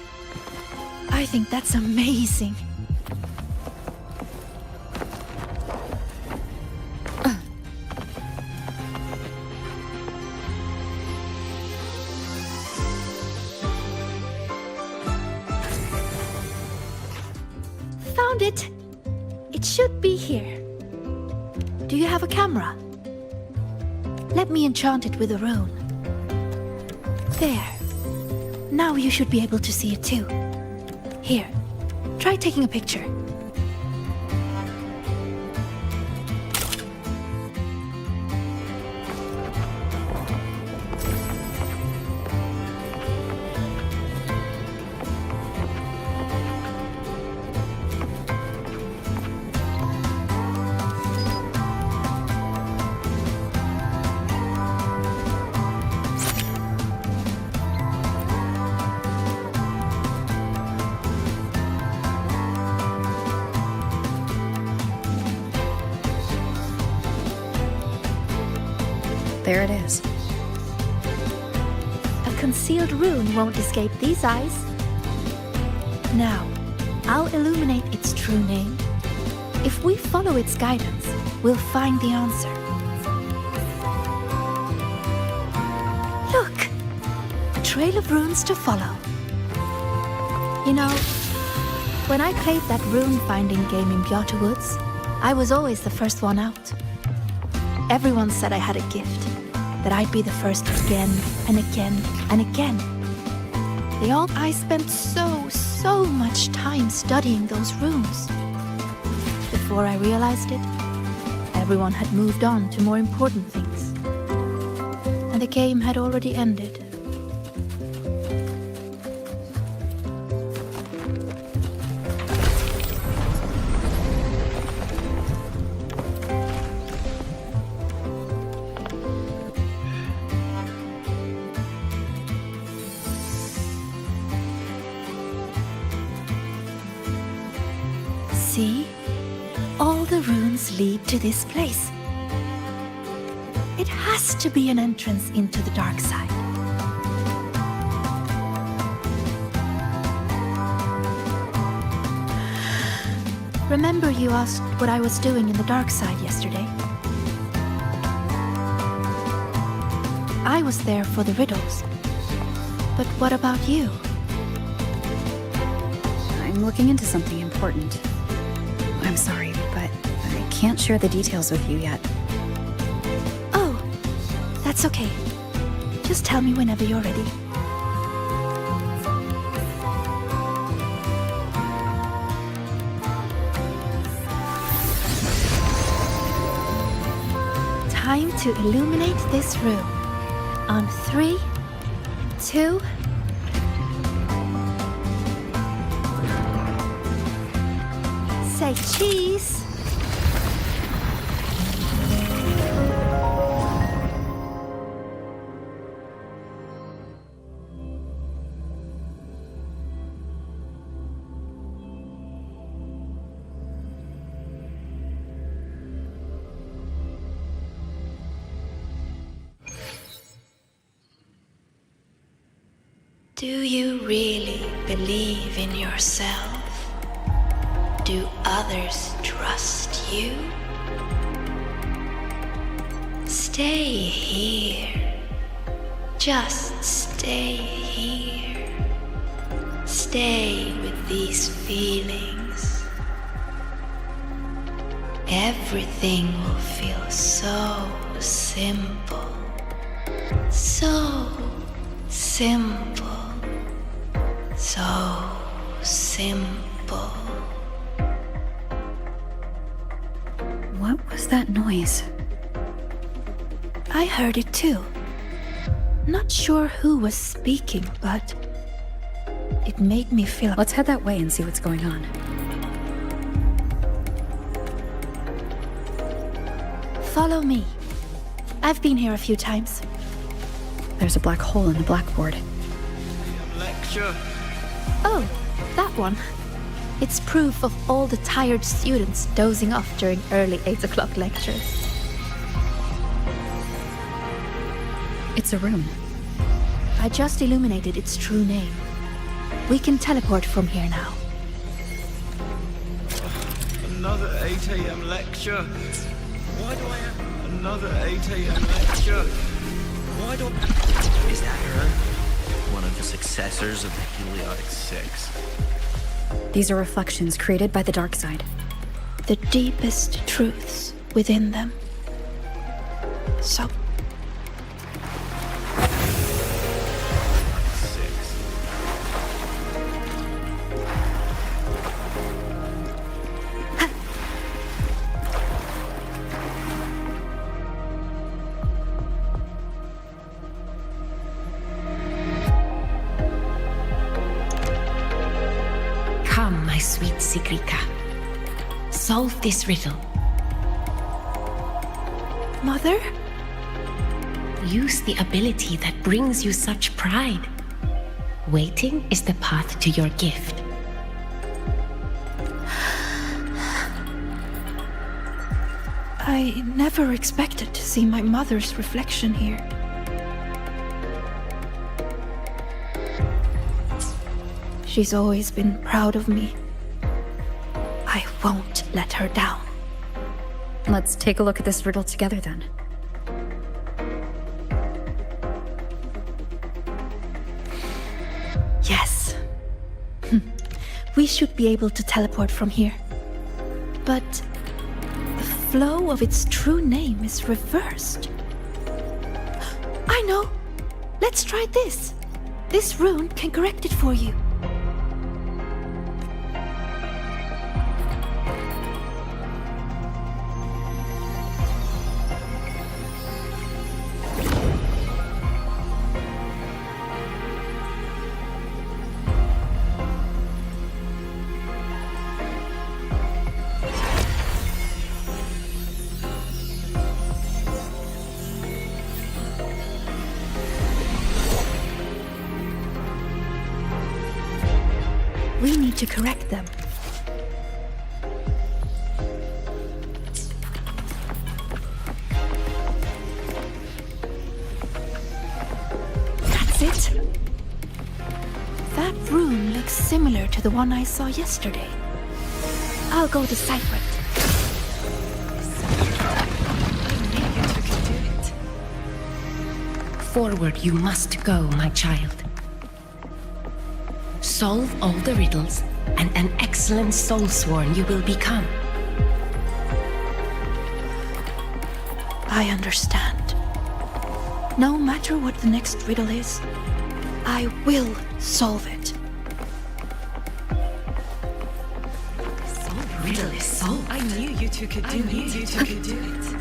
I think that's amazing. Found it! It should be here. Do you have a camera? Let me enchant it with a rune. There. Now you should be able to see it too. Here, try taking a picture. there it is. A concealed rune won't escape these eyes. Now, I'll illuminate its true name. If we follow its guidance, we'll find the answer. Look! A trail of runes to follow. You know, when I played that rune-finding game in Bjorta Woods, I was always the first one out. Everyone said I had a gift, that I'd be the first again and again and again. I spent so much time studying those runes. Before I realized it, everyone had moved on to more important things. And the game had already ended. See? All the runes lead to this place. It has to be an entrance into the dark side. Remember you asked what I was doing in the dark side yesterday? I was there for the riddles. But what about you? I'm looking into something important. I'm sorry, but I can't share the details with you yet. Oh, that's okay. Just tell me whenever you're ready. Time to illuminate this room. On 3, 2... Say cheese! Do you really believe in yourself? Do others trust you? Stay here. Just stay here. Stay with these feelings. Everything will feel so simple. So simple. So simple. What was that noise? I heard it too. Not sure who was speaking, but it made me feel... Let's head that way and see what's going on. Follow me. I've been here a few times. There's a black hole in the blackboard. Lecture. Oh, that one. It's proof of all the tired students dozing off during early 8 o'clock lectures. It's a room. I just illuminated its true name. We can teleport from here now. Another 8 a.m. lecture. Why do I have another 8 a.m. lecture? Why do I... Is that her? One of the successors of the Heliotic Six. These are reflections created by the dark side. The deepest truths within them. So... Come, my sweet Sigrika. Solve this riddle. Mother? Use the ability that brings you such pride. Waiting is the path to your gift. I never expected to see my mother's reflection here. She's always been proud of me. I won't let her down. Let's take a look at this riddle together then. Yes. We should be able to teleport from here. But the flow of its true name is reversed. I know! Let's try this. This rune can correct it for you. We need to correct them. That's it. That rune looks similar to the one I saw yesterday. I'll go decipher it. Forward you must go, my child. Solve all the riddles, and an excellent soulsworn you will become. I understand. No matter what the next riddle is, I will solve it. Riddle is solved. I knew you two could do it.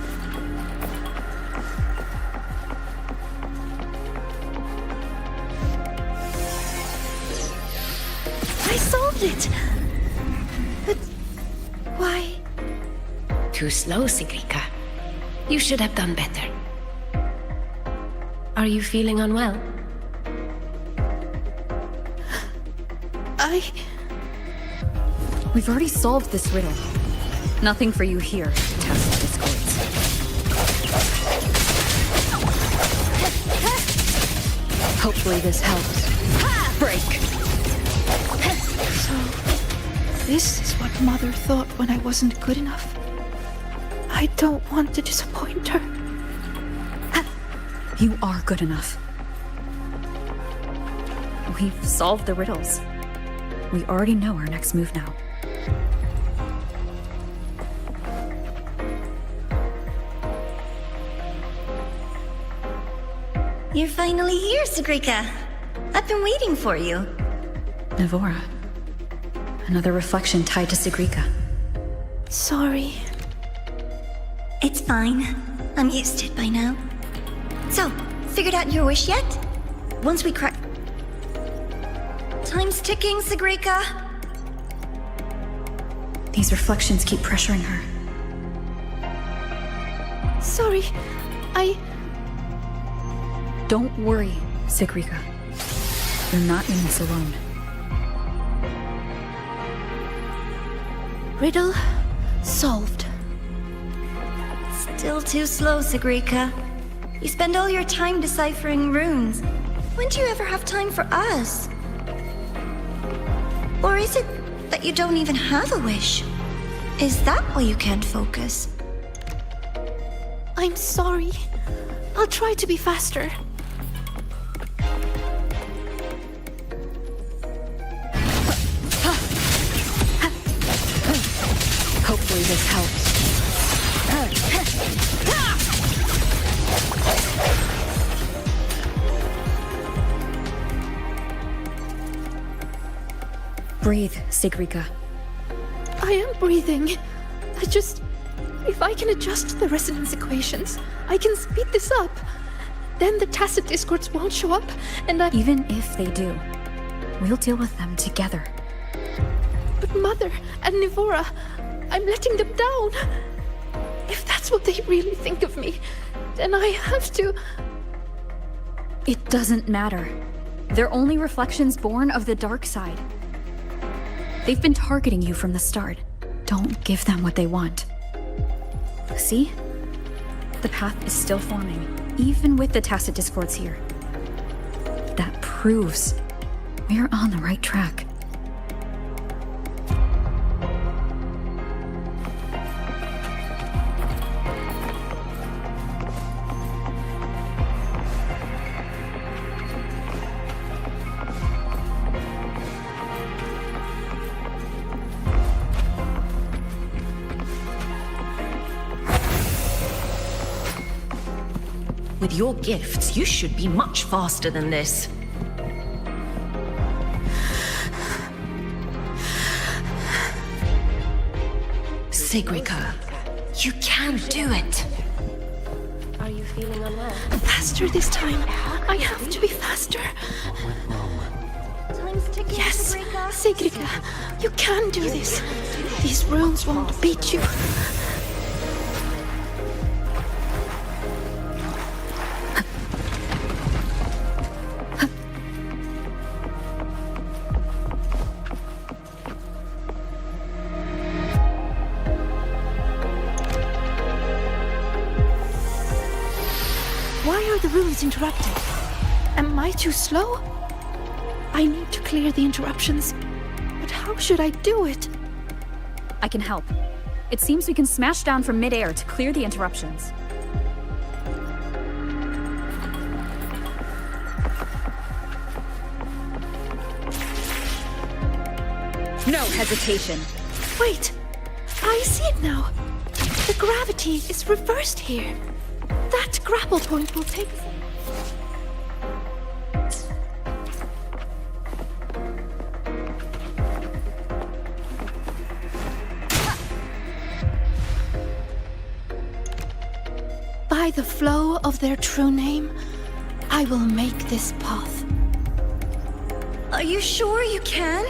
I solved it! But why? Too slow, Sigrika. You should have done better. Are you feeling unwell? We've already solved this riddle. Nothing for you here, test discords. Hopefully this helps. Break! So, this is what Mother thought when I wasn't good enough. I don't want to disappoint her. You are good enough. We've solved the riddles. We already know our next move now. You're finally here, Sigrika. I've been waiting for you. Navora. Another reflection tied to Sigrika. Sorry. It's fine. I'm used to it by now. So, figured out your wish yet? Once we crack... Time's ticking, Sigrika. These reflections keep pressuring her. Sorry, Don't worry, Sigrika. You're not in this alone. Riddle solved. Still too slow, Sigrika. You spend all your time deciphering runes. When do you ever have time for us? Or is it that you don't even have a wish? Is that why you can't focus? I'm sorry. I'll try to be faster. Hopefully this helps. Breathe, Sigrika. I am breathing. If I can adjust the resonance equations, I can speed this up. Then the tacit discords won't show up, and Even if they do, we'll deal with them together. But Mother and Navora, I'm letting them down. If that's what they really think of me, then I have to... It doesn't matter. They're only reflections born of the dark side. They've been targeting you from the start. Don't give them what they want. See? The path is still forming, even with the tacit discords here. That proves we're on the right track. With your gifts, you should be much faster than this. Sigrica, you can do it. Are you feeling unwell? Faster this time. I have to be faster. Time's ticking, Yes, Sigrica. Sigrica, you can do this. These runes won't beat you. Why are the runes interrupted? Am I too slow? I need to clear the interruptions. But how should I do it? I can help. It seems we can smash down from mid-air to clear the interruptions. No hesitation. Wait! I see it now. The gravity is reversed here. That grapple point will take us. By the flow of their true name, I will make this path. Are you sure you can?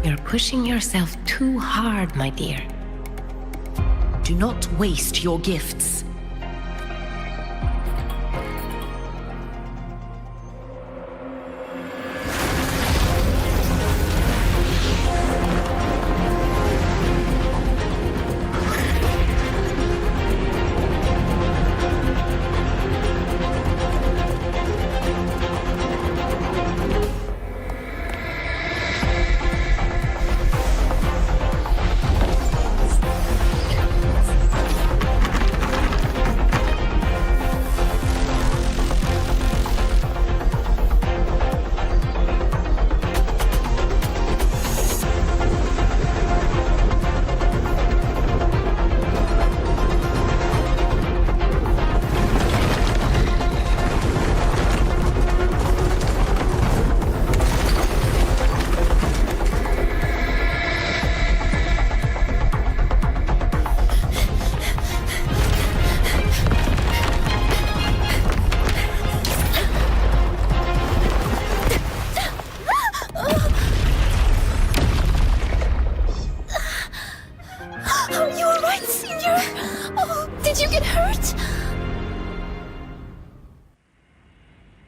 You're pushing yourself too hard, my dear. Do not waste your gifts.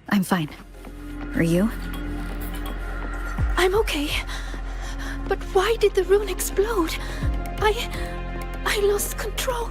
I'm fine. Are you? I'm okay. But why did the rune explode? I lost control.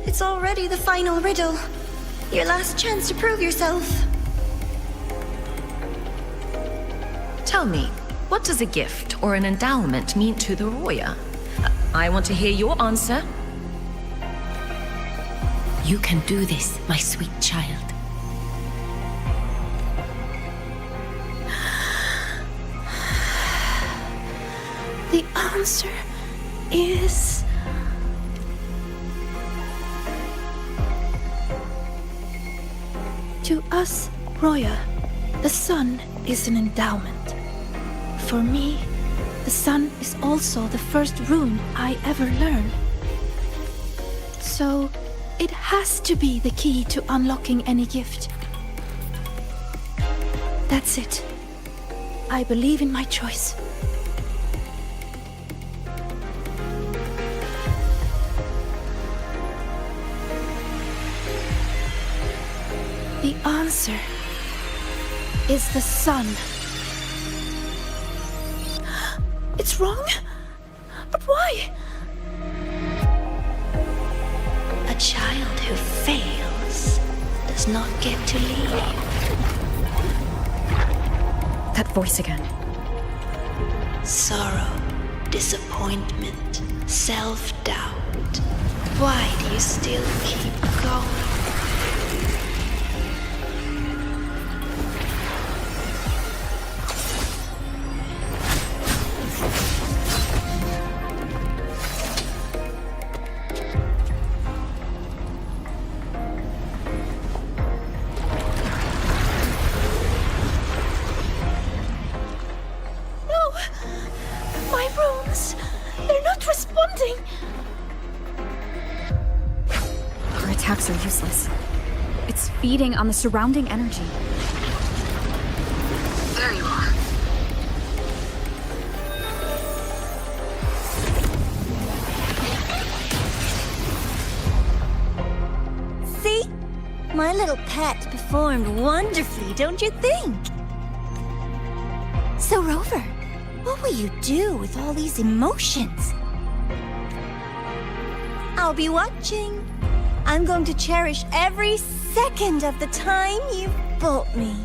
It's already the final riddle. Your last chance to prove yourself. Tell me, what does a gift or an endowment mean to the Roya? I want to hear your answer. You can do this, my sweet child. The answer is... To us, Roya, the sun is an endowment. For me, the sun is also the first rune I ever learned. So, it has to be the key to unlocking any gift. That's it. I believe in my choice. The answer is the sun. It's wrong? But why? A child who fails does not get to leave. That voice again. Sorrow, disappointment, self-doubt. Why do you still keep going? Attacks are useless. It's feeding on the surrounding energy. There you are. See? My little pet performed wonderfully, don't you think? So, Rover, what will you do with all these emotions? I'll be watching. I'm going to cherish every second of the time you've bought me.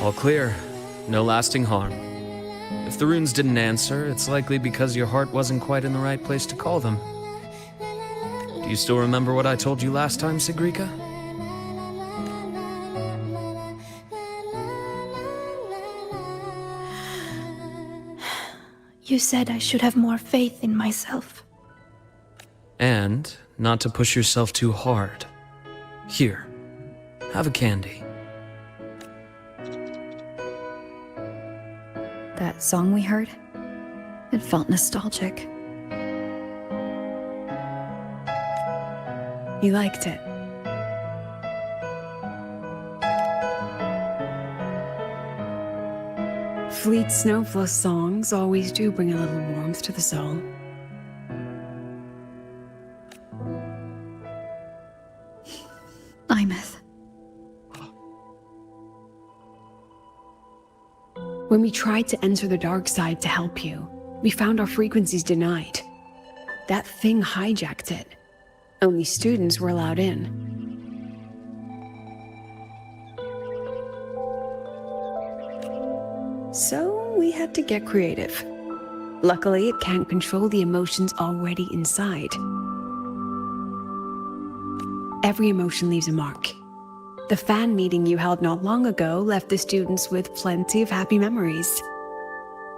All clear. No lasting harm. If the runes didn't answer, it's likely because your heart wasn't quite in the right place to call them. Do you still remember what I told you last time, Sigrika? You said I should have more faith in myself. And not to push yourself too hard. Here, have a candy. That song we heard, it felt nostalgic. You liked it? Fleet Snowflow songs always do bring a little warmth to the soul. Imeth. When we tried to enter the dark side to help you, we found our frequencies denied. That thing hijacked it. Only students were allowed in. So we had to get creative. Luckily, it can't control the emotions already inside. Every emotion leaves a mark. The fan meeting you held not long ago left the students with plenty of happy memories.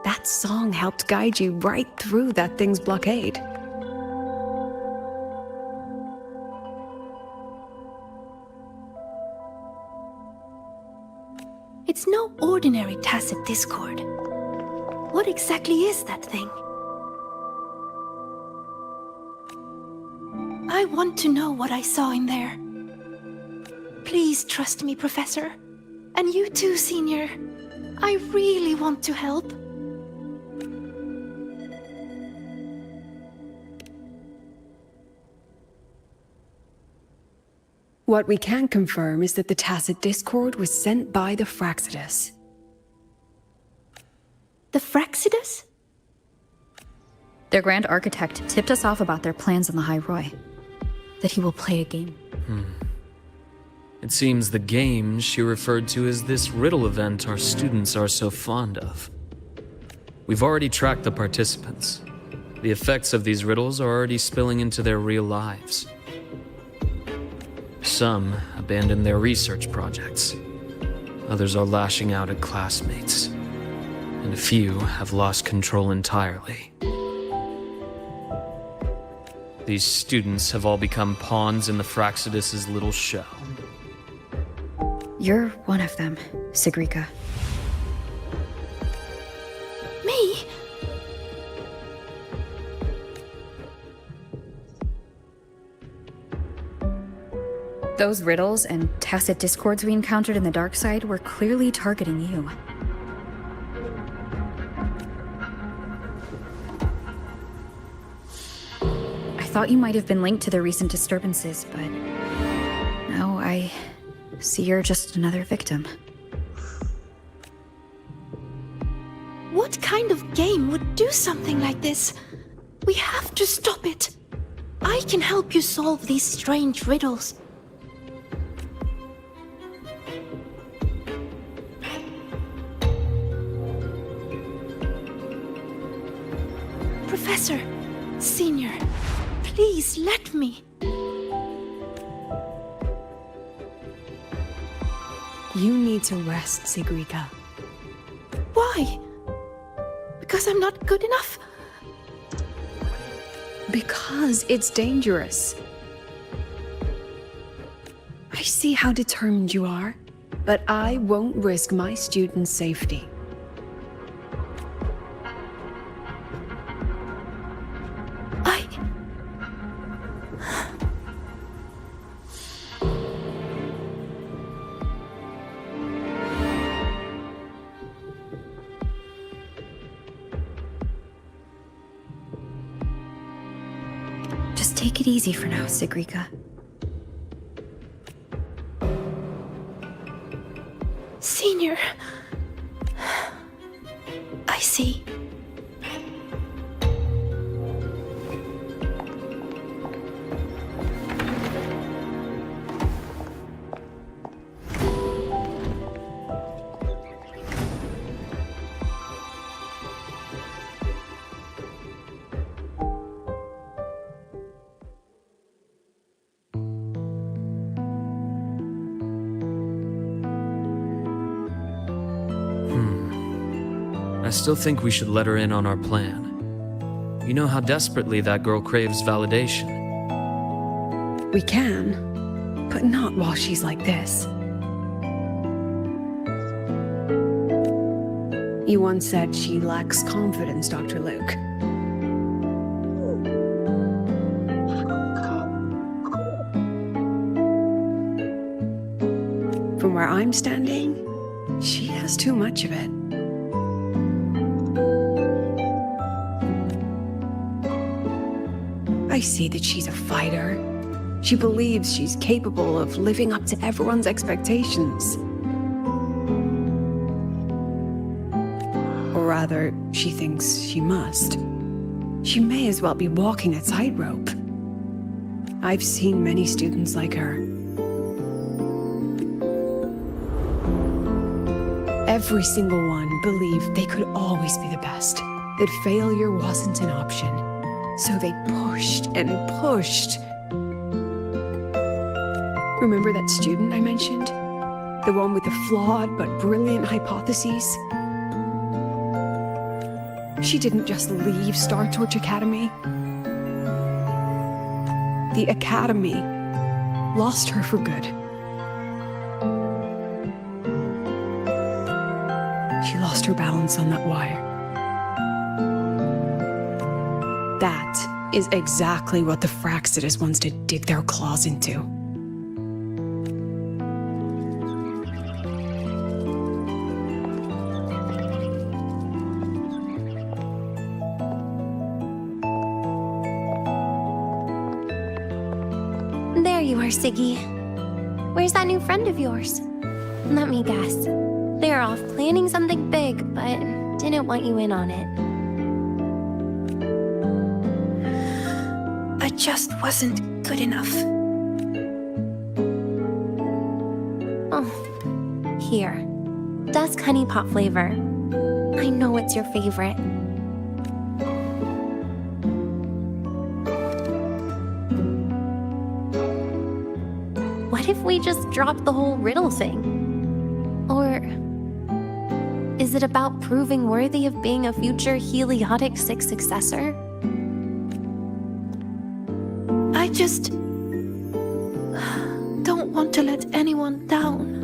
That song helped guide you right through that thing's blockade. It's no ordinary tacit discord. What exactly is that thing? I want to know what I saw in there. Please trust me, Professor. And you too, Senior. I really want to help. What we can confirm is that the tacit discord was sent by the Fraxidus. The Fraxidus? Their Grand Architect tipped us off about their plans on the High Roy. That he will play a game. It seems the game she referred to as this riddle event our students are so fond of. We've already tracked the participants. The effects of these riddles are already spilling into their real lives. Some abandoned their research projects. Others are lashing out at classmates. And a few have lost control entirely. These students have all become pawns in the Fraxidus' little show. You're one of them, Sigrika. Me? Those riddles and tacit discords we encountered in the dark side were clearly targeting you. I thought you might have been linked to the recent disturbances, but no, I see you're just another victim. What kind of game would do something like this? We have to stop it. I can help you solve these strange riddles. Professor, Senior, please let me. You need to rest, Sigrika. Why? Because I'm not good enough? Because it's dangerous. I see how determined you are, but I won't risk my students' safety. Just take it easy for now, Sigrika. Senior. I see. I still think we should let her in on our plan. You know how desperately that girl craves validation. We can, but not while she's like this. You once said she lacks confidence, Dr. Luke. From where I'm standing, she has too much of it. I see that she's a fighter. She believes she's capable of living up to everyone's expectations. Or rather, she thinks she must. She may as well be walking a tightrope. I've seen many students like her. Every single one believed they could always be the best, that failure wasn't an option. So they pushed and pushed. Remember that student I mentioned? The one with the flawed but brilliant hypotheses? She didn't just leave Star Torch Academy. The Academy lost her for good. She lost her balance on that wire. That is exactly what the Fraxidus wants to dig their claws into. There you are, Siggy. Where's that new friend of yours? Let me guess. They're off planning something big, but didn't want you in on it. I just wasn't good enough. Oh, here. Dusk honey pot flavor. I know it's your favorite. what if we just drop the whole riddle thing? Or is it about proving worthy of being a future Heliotic 6 successor? I just don't want to let anyone down.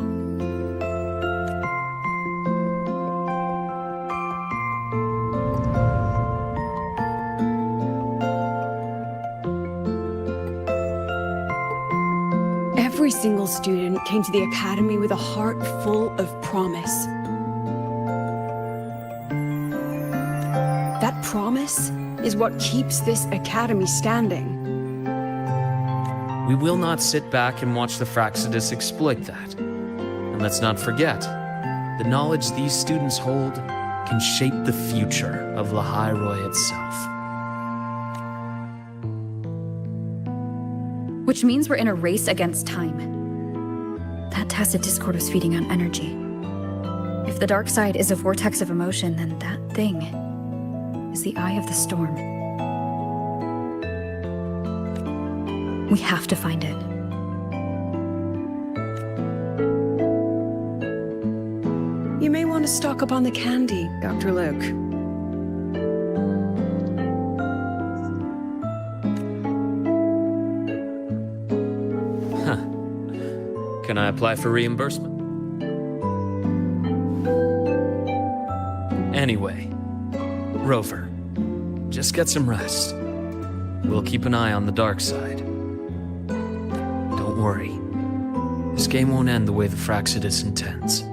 Every single student came to the academy with a heart full of promise. That promise is what keeps this academy standing. We will not sit back and watch the Fraxidus exploit that. And let's not forget, the knowledge these students hold can shape the future of Lahairoi itself. Which means we're in a race against time. That tacit discord was feeding on energy. If the dark side is a vortex of emotion, then that thing is the eye of the storm. We have to find it. You may want to stock up on the candy, Dr. Luke. Can I apply for reimbursement? Anyway, Rover, just get some rest. We'll keep an eye on the dark side. Don't worry. This game won't end the way the Fraxidus intends.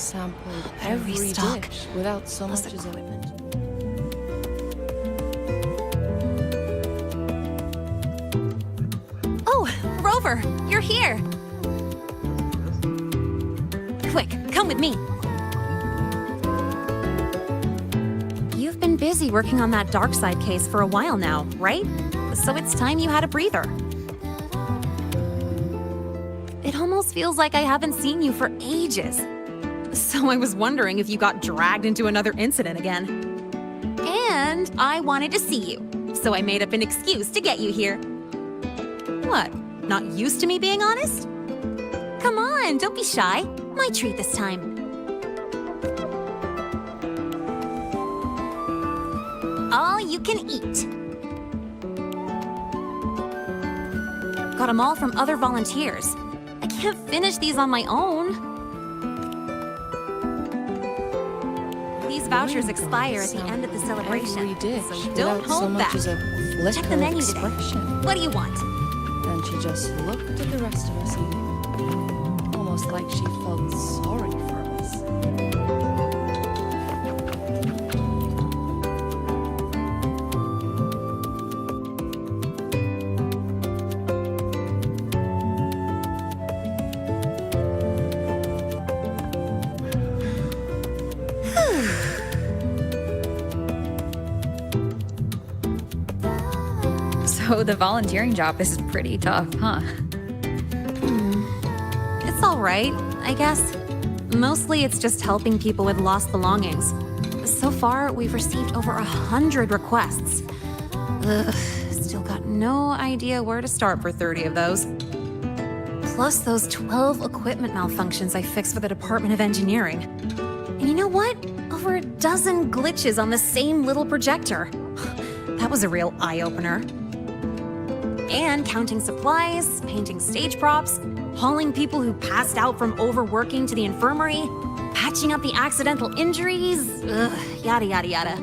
Sampled Every every stock. dish without so much as a weapon. Oh, Rover, you're here. Quick, come with me. You've been busy working on that dark side case for a while now, right? So it's time you had a breather. It almost feels like I haven't seen you for ages. So I was wondering if you got dragged into another incident again. And I wanted to see you, so I made up an excuse to get you here. What? Not used to me being honest? Come on, don't be shy. My treat this time. All you can eat. Got them all from other volunteers. I can't finish these on my own. These vouchers expire at the end of the celebration, so don't hold back. Check the menu today. What do you want? And she just looked at the rest of us and almost like she felt sorry for us. So the volunteering job is pretty tough, huh? It's all right, I guess. Mostly it's just helping people with lost belongings. So far, we've received over 100 requests. Ugh, still got no idea where to start for 30 of those. Plus those 12 equipment malfunctions I fixed for the Department of Engineering. And you know what? Over a dozen glitches on the same little projector. That was a real eye-opener. And counting supplies, painting stage props, hauling people who passed out from overworking to the infirmary, patching up the accidental injuries, yada yada yada.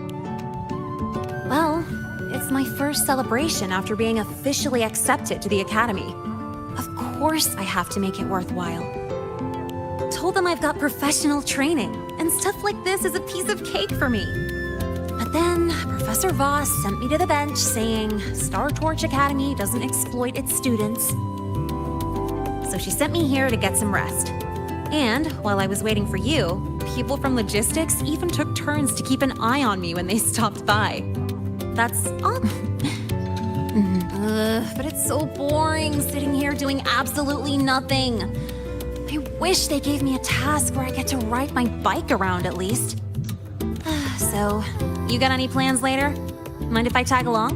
Well, it's my first celebration after being officially accepted to the Academy. Of course I have to make it worthwhile. Told them I've got professional training, and stuff like this is a piece of cake for me. But then, Professor Voss sent me to the bench saying Star Torch Academy doesn't exploit its students. So she sent me here to get some rest. And while I was waiting for you, people from logistics even took turns to keep an eye on me when they stopped by. That's all. But it's so boring sitting here doing absolutely nothing. I wish they gave me a task where I get to ride my bike around at least. So, you got any plans later? Mind if I tag along?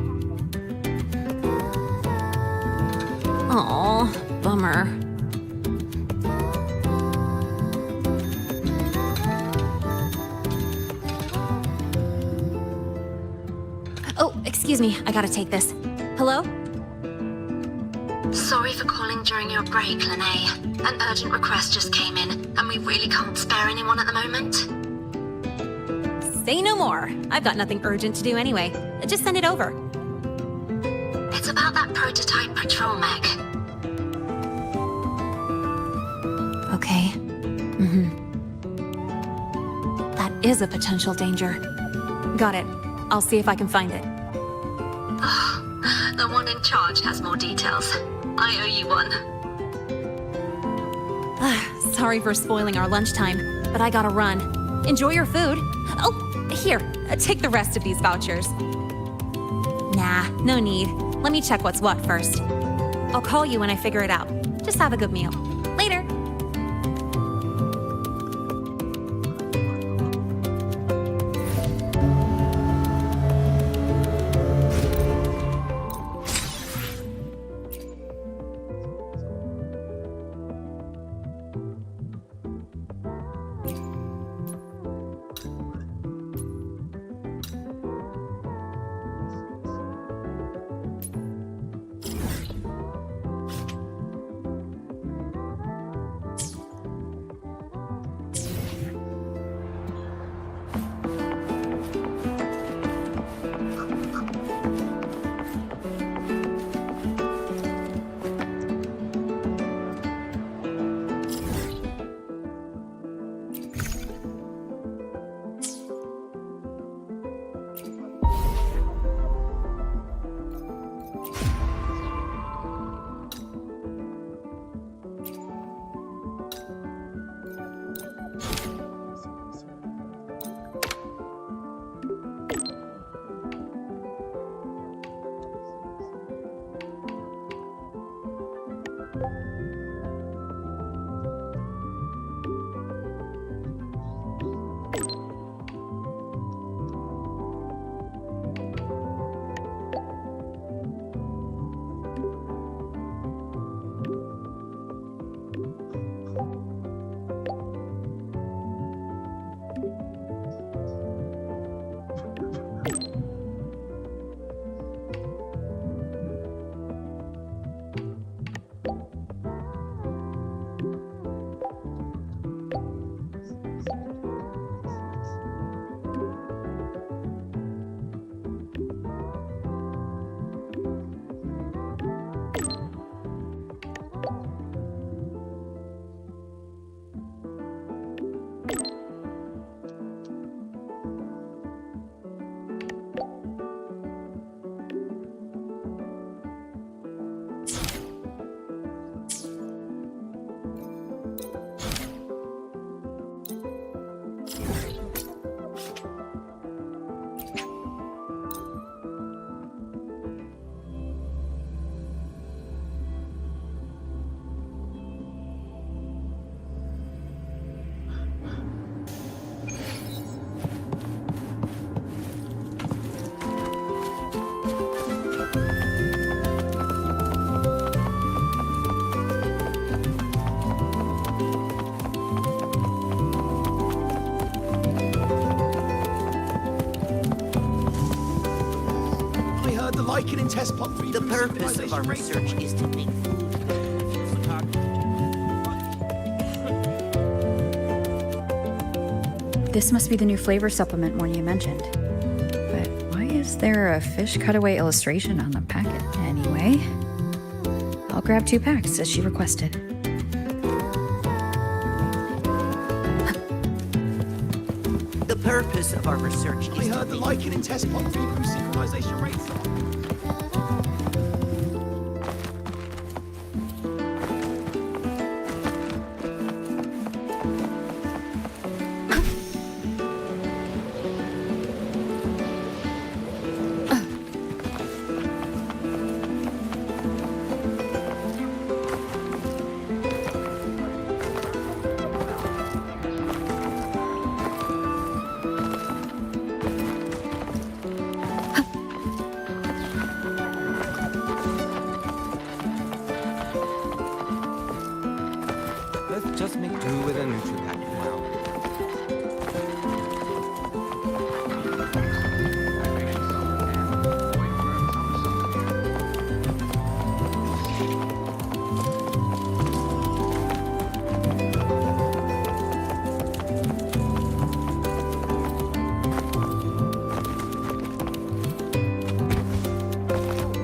Aw, bummer. Oh, excuse me, I gotta take this. Hello? Sorry for calling during your break, Lene. An urgent request just came in, and we really can't spare anyone at the moment. Say no more. I've got nothing urgent to do anyway. Just send it over. It's about that prototype patrol mech. Okay. That is a potential danger. Got it. I'll see if I can find it. Oh, the one in charge has more details. I owe you one. Sorry for spoiling our lunchtime, but I gotta run. Enjoy your food. Oh, here, take the rest of these vouchers. Nah, no need. Let me check what's what first. I'll call you when I figure it out. Just have a good meal. Later. the lichen in test pot 3. The purpose of our research is to make This must be the new flavor supplement Mornia mentioned. But why is there a fish cutaway illustration on the packet anyway? I'll grab 2 packs as she requested. The purpose of our research is I heard the lichen in test pot 3 boost synchronization rates. Let's just make do with a Nutri-Pack now.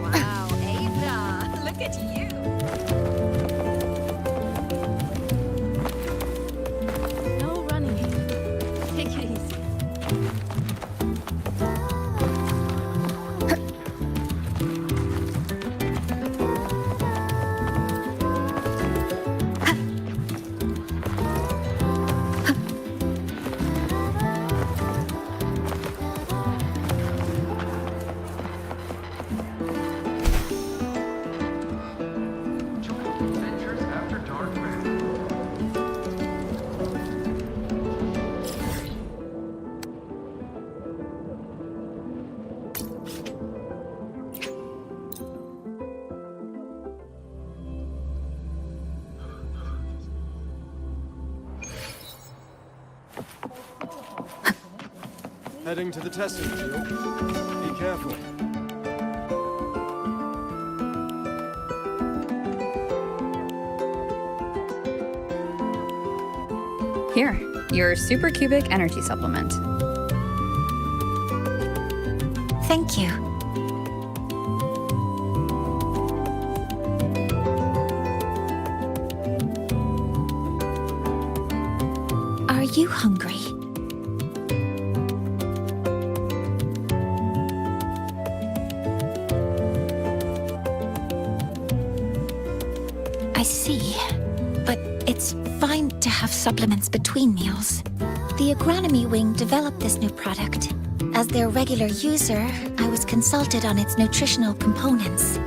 Wow, Ada, look at you. No running here. Take it easy. Adventures After Dark Red. Heading to the testing field. Be careful. Here, your supercubic energy supplement. Thank you. Are you hungry? I see. But it's fine to have supplements between meals. The agronomy wing developed this new product. As their regular user, I was consulted on its nutritional components.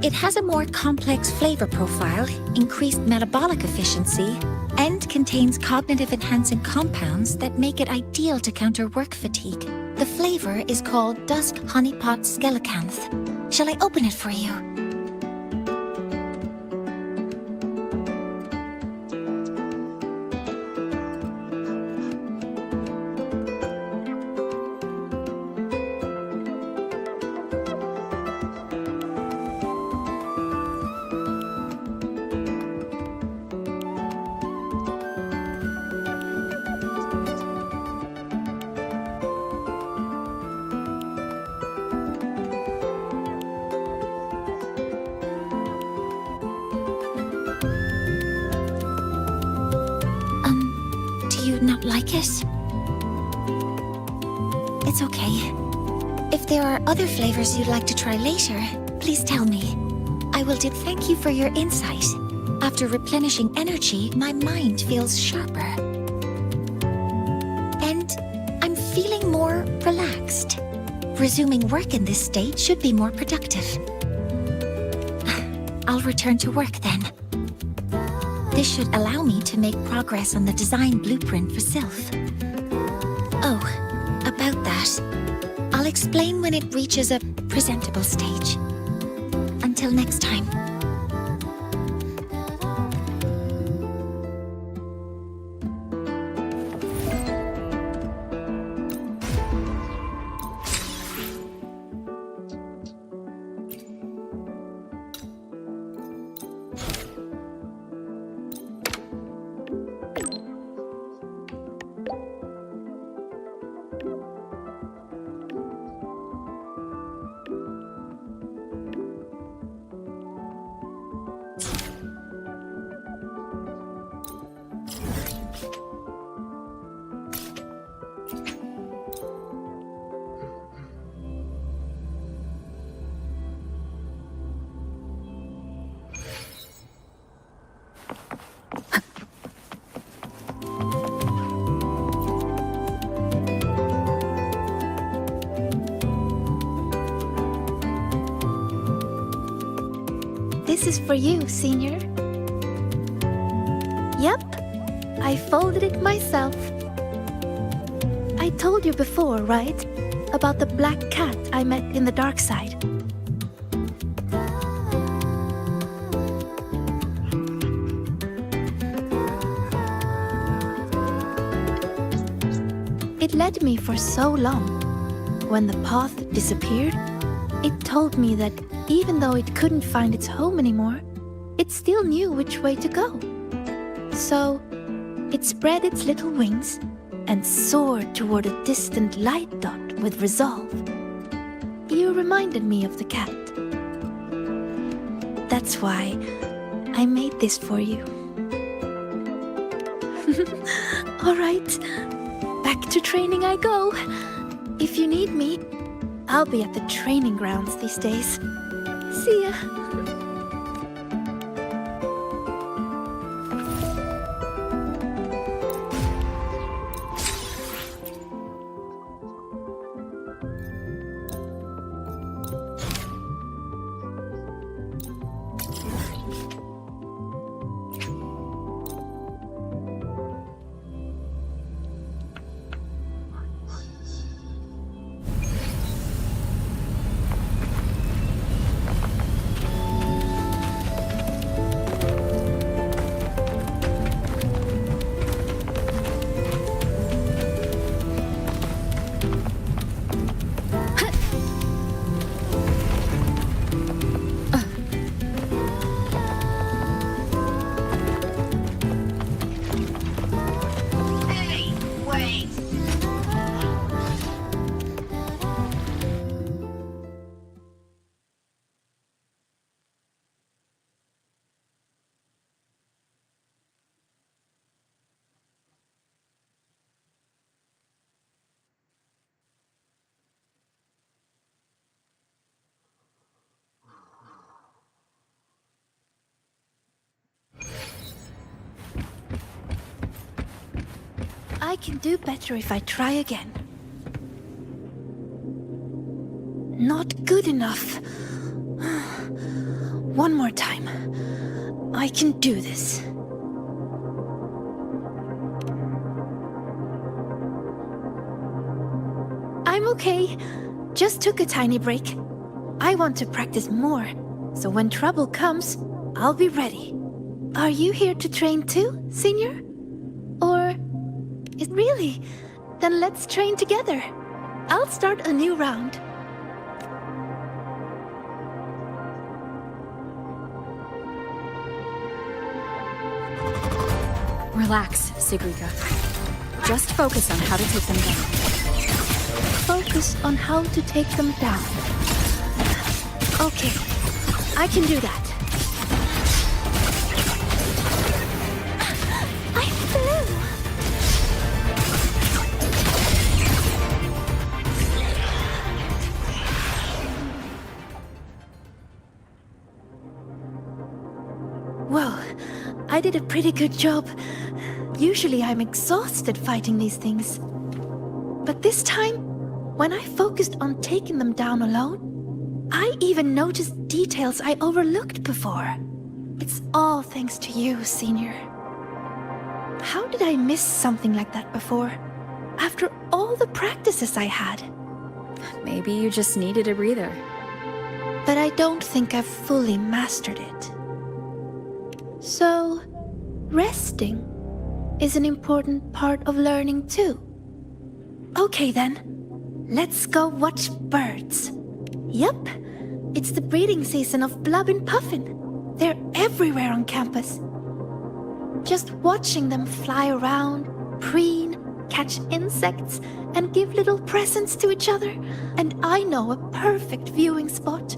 It has a more complex flavor profile, increased metabolic efficiency, and contains cognitive-enhancing compounds that make it ideal to counter work fatigue. The flavor is called Dusk Honeypot Skellicanth. Shall I open it for you? Do you not like it? It's okay. If there are other flavors you'd like to try later, please tell me. I will do. Thank you for your insight. After replenishing energy, my mind feels sharper. And I'm feeling more relaxed. Resuming work in this state should be more productive. I'll return to work then. This should allow me to make progress on the design blueprint for Sylph. Oh, about that. I'll explain when it reaches a presentable stage. Until next time. This is for you, Senior. Yep, I folded it myself. I told you before, right? About the black cat I met in the dark side. It led me for so long. When the path disappeared, it told me that even though it couldn't find its home anymore, it still knew which way to go. So, it spread its little wings and soared toward a distant light dot with resolve. You reminded me of the cat. That's why I made this for you. All right, back to training I go. If you need me, I'll be at the training grounds these days. See ya. I can do better if I try again. Not good enough. One more time. I can do this. I'm okay. Just took a tiny break. I want to practice more, so when trouble comes, I'll be ready. Are you here to train too, Senior? Or... Really? Then let's train together. I'll start a new round. Relax, Sigrika. Just focus on how to take them down. Focus on how to take them down. Okay, I can do that. I flew! Well, I did a pretty good job. Usually I'm exhausted fighting these things. But this time, when I focused on taking them down alone, I even noticed details I overlooked before. It's all thanks to you, Senior. How did I miss something like that before? After all the practices I had. Maybe you just needed a breather. But I don't think I've fully mastered it. So, resting is an important part of learning too. Okay then, let's go watch birds. Yup, it's the breeding season of Blub and Puffin. They're everywhere on campus. Just watching them fly around, preen, catch insects, and give little presents to each other. And I know a perfect viewing spot.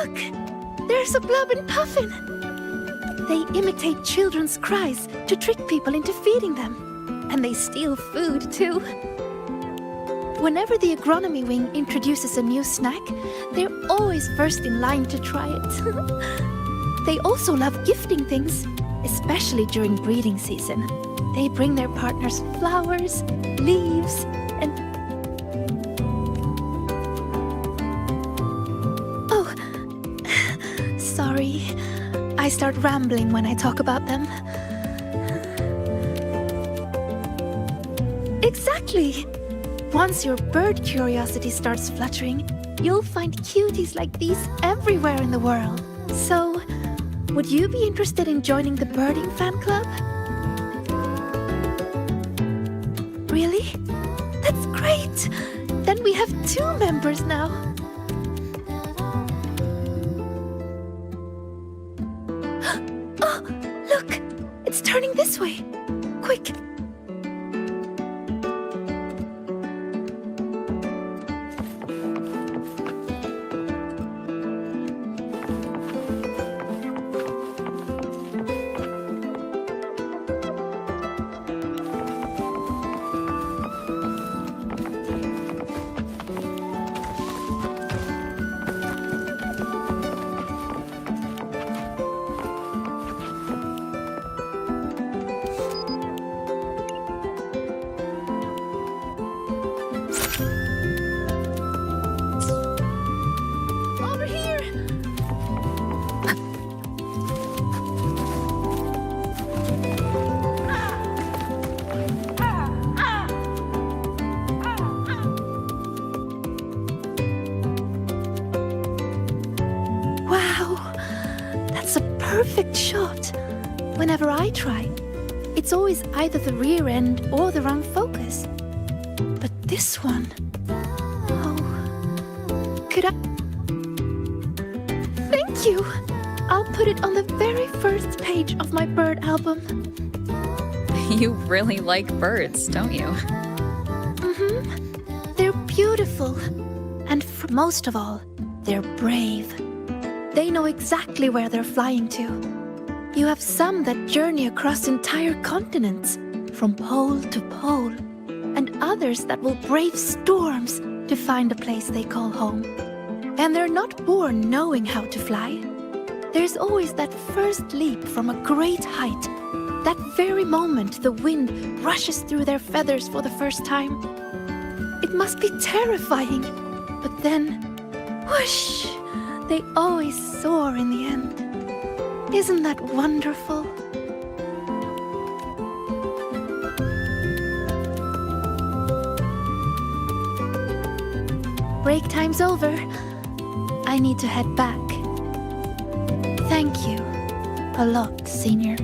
Look! There's a Blub and Puffin! They imitate children's cries to trick people into feeding them. And they steal food, too. Whenever the agronomy wing introduces a new snack, they're always first in line to try it. They also love gifting things, especially during breeding season. They bring their partners flowers, leaves, and... Oh, sorry. I start rambling when I talk about them. Exactly! Once your bird curiosity starts fluttering, you'll find cuties like these everywhere in the world. So, would you be interested in joining the birding fan club? Really? That's great! Then we have 2 members now. Oh, look! It's turning this way. Quick! Over here! Wow! That's a perfect shot. Whenever I try, it's always either the rear end or the wrong focus. But this one... Oh... Could I... Thank you! I'll put it on the very first page of my bird album. You really like birds, don't you? Mm-hmm. They're beautiful. And most of all, they're brave. They know exactly where they're flying to. You have some that journey across entire continents, from pole to pole, and others that will brave storms to find a place they call home. And they're not born knowing how to fly. There's always that first leap from a great height. That very moment the wind rushes through their feathers for the first time. It must be terrifying, but then, whoosh, they always soar in the end. Isn't that wonderful? Break time's over. I need to head back. Thank you a lot, Senior.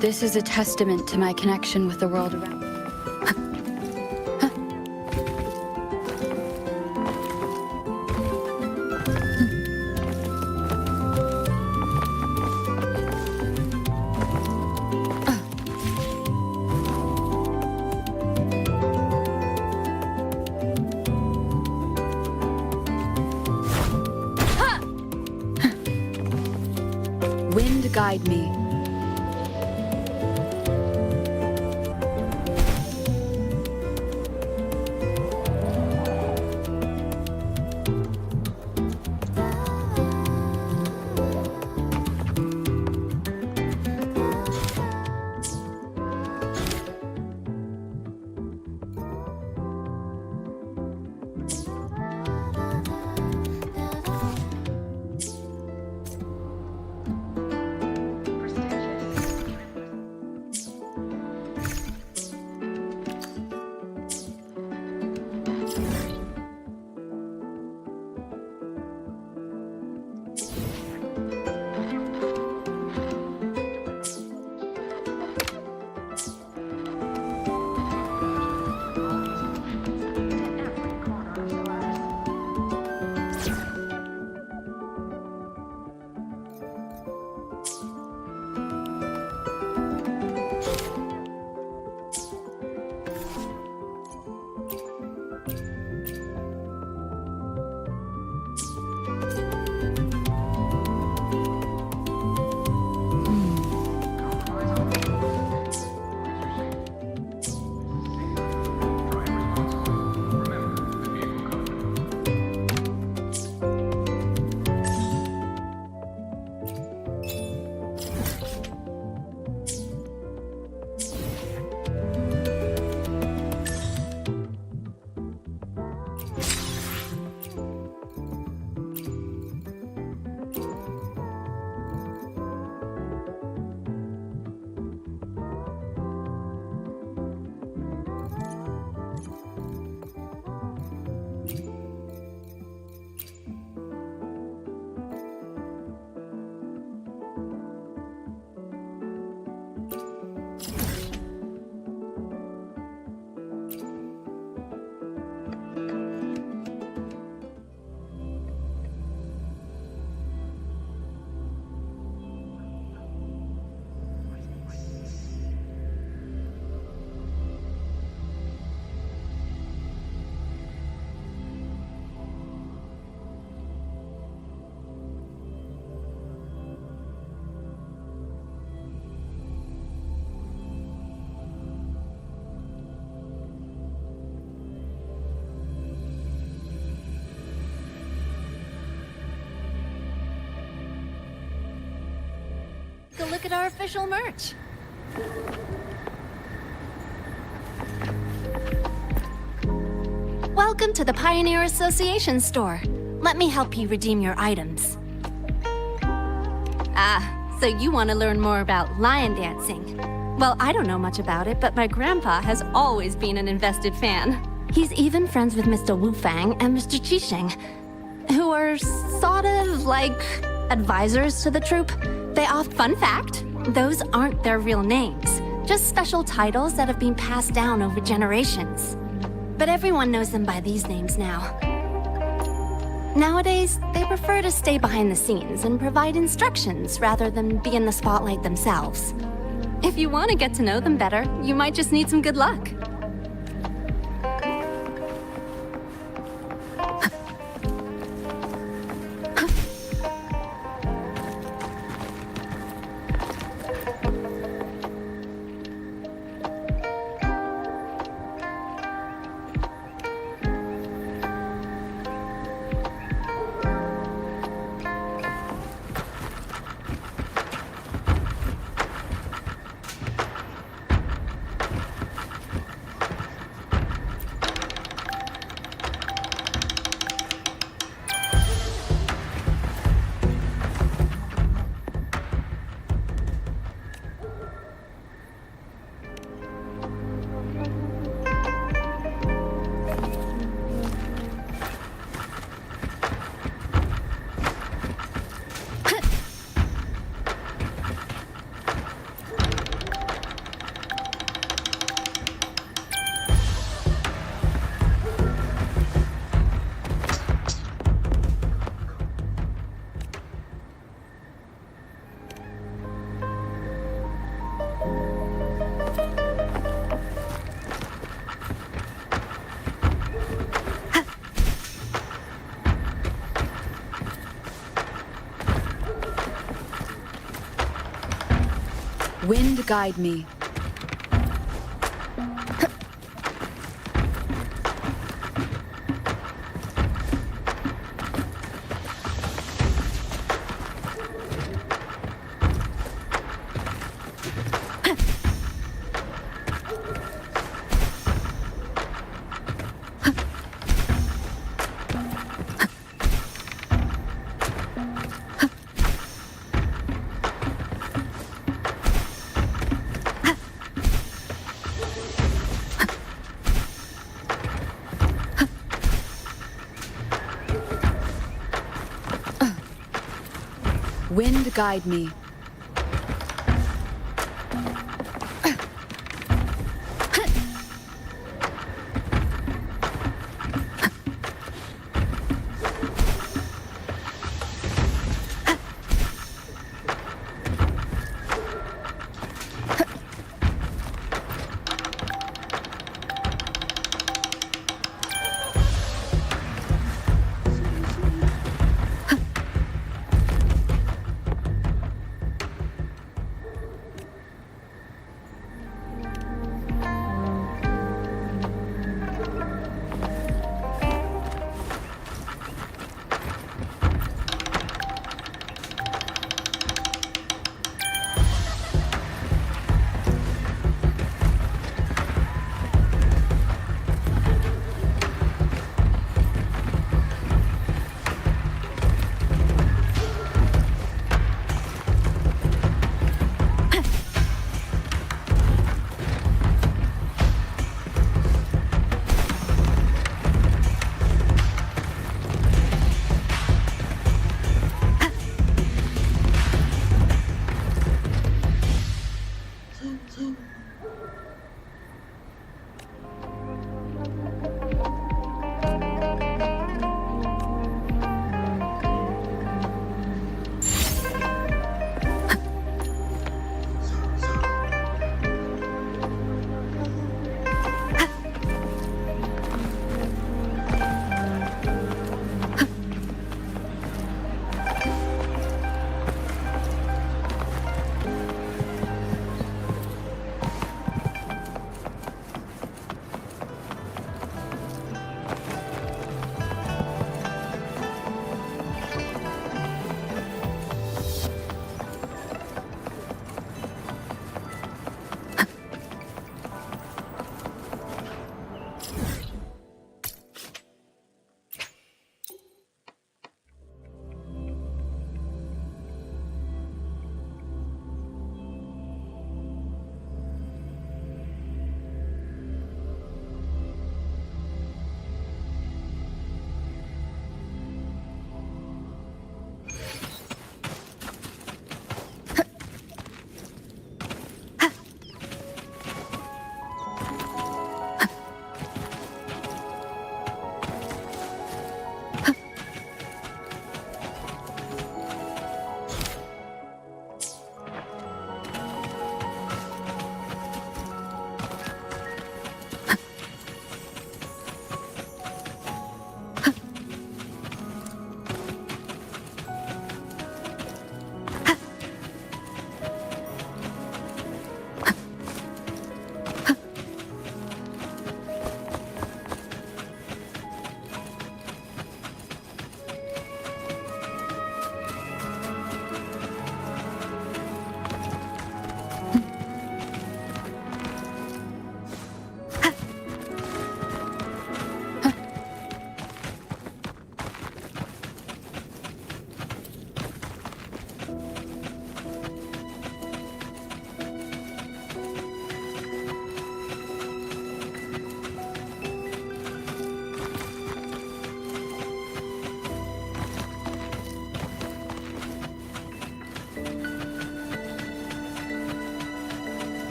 This is a testament to my connection with the world around. Wind guide me. take a look at our official merch. Welcome to the Pioneer Association store. Let me help you redeem your items. Ah, so you want to learn more about lion dancing. Well, I don't know much about it, but my grandpa has always been an invested fan. He's even friends with Mr. Wu Fang and Mr. Qisheng, who are sort of like advisors to the troupe. Fun fact, those aren't their real names, just special titles that have been passed down over generations. But everyone knows them by these names now. Nowadays, they prefer to stay behind the scenes and provide instructions rather than be in the spotlight themselves. If you want to get to know them better, you might just need some good luck. Wind guide me. Wind guide me.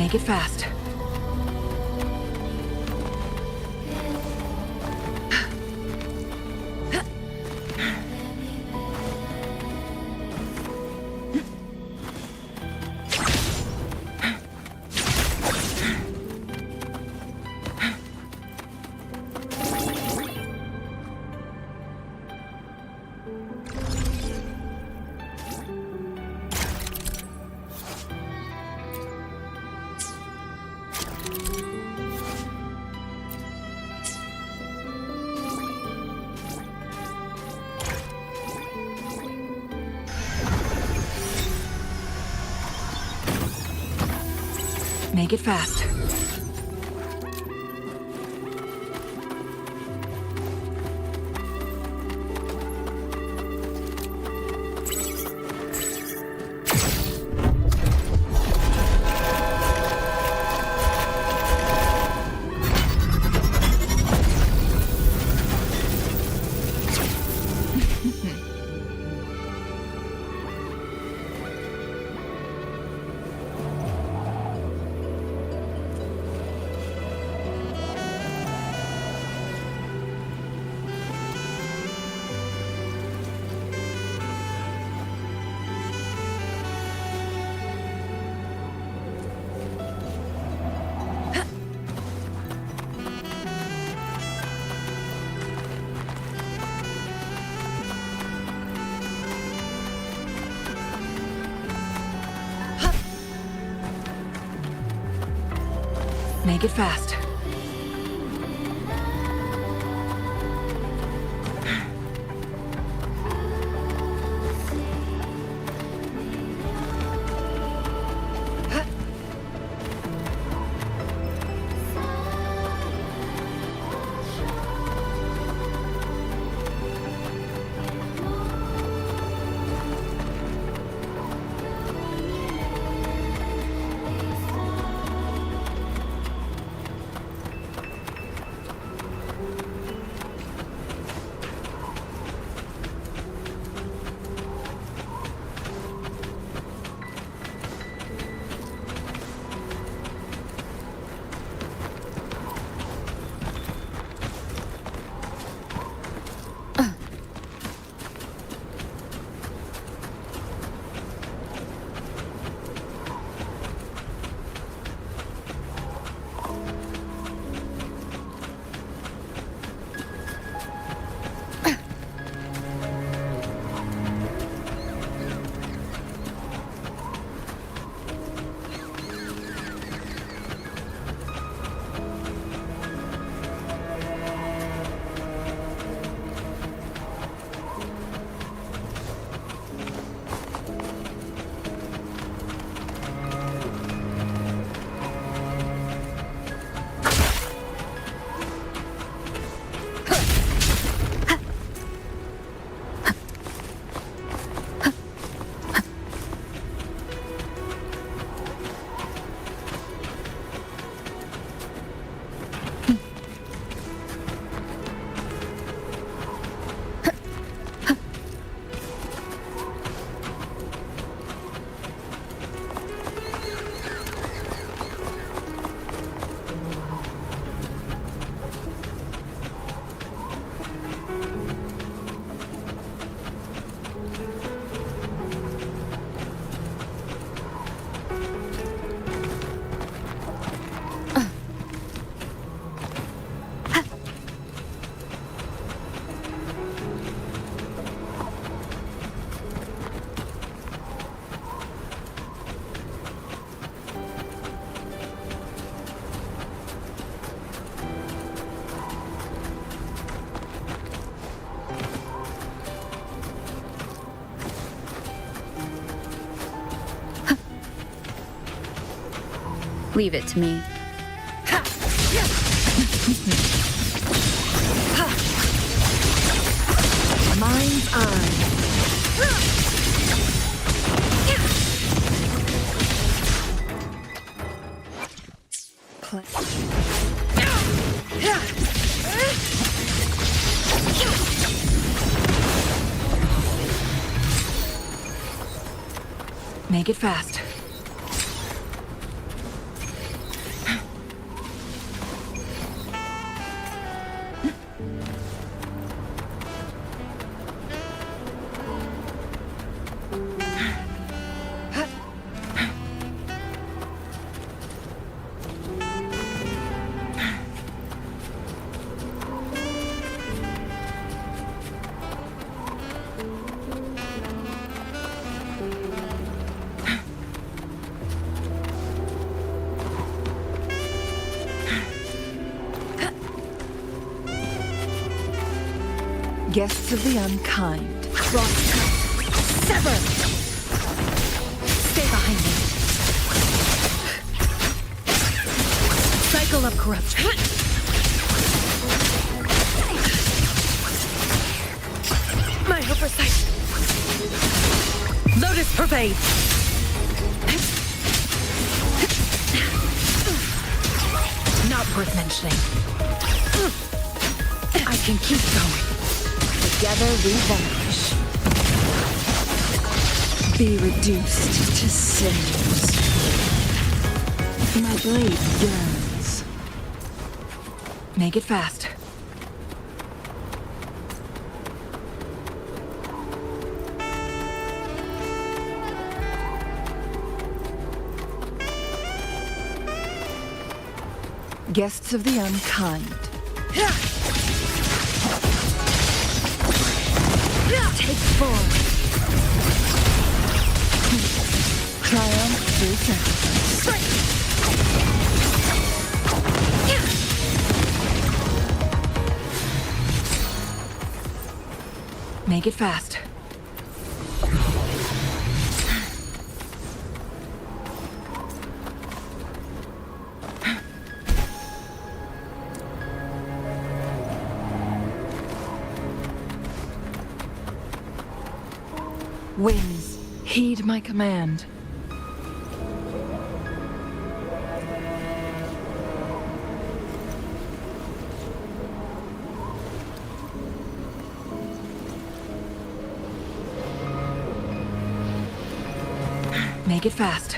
Make it fast. Make it fast. Make it fast. Leave it to me. Mind's eye. Make it fast. Guests of the unkind. Cross-cut. Sever! Stay behind me. Cycle of corruption. My oversight. Lotus pervade. Not worth mentioning. I can keep going. Together we vanish. Be reduced to cinders. My blade yearns. Make it fast. Guests of the unkind. Take forward. Triumph through sacrifice. Make it fast. Winds, heed my command. Make it fast.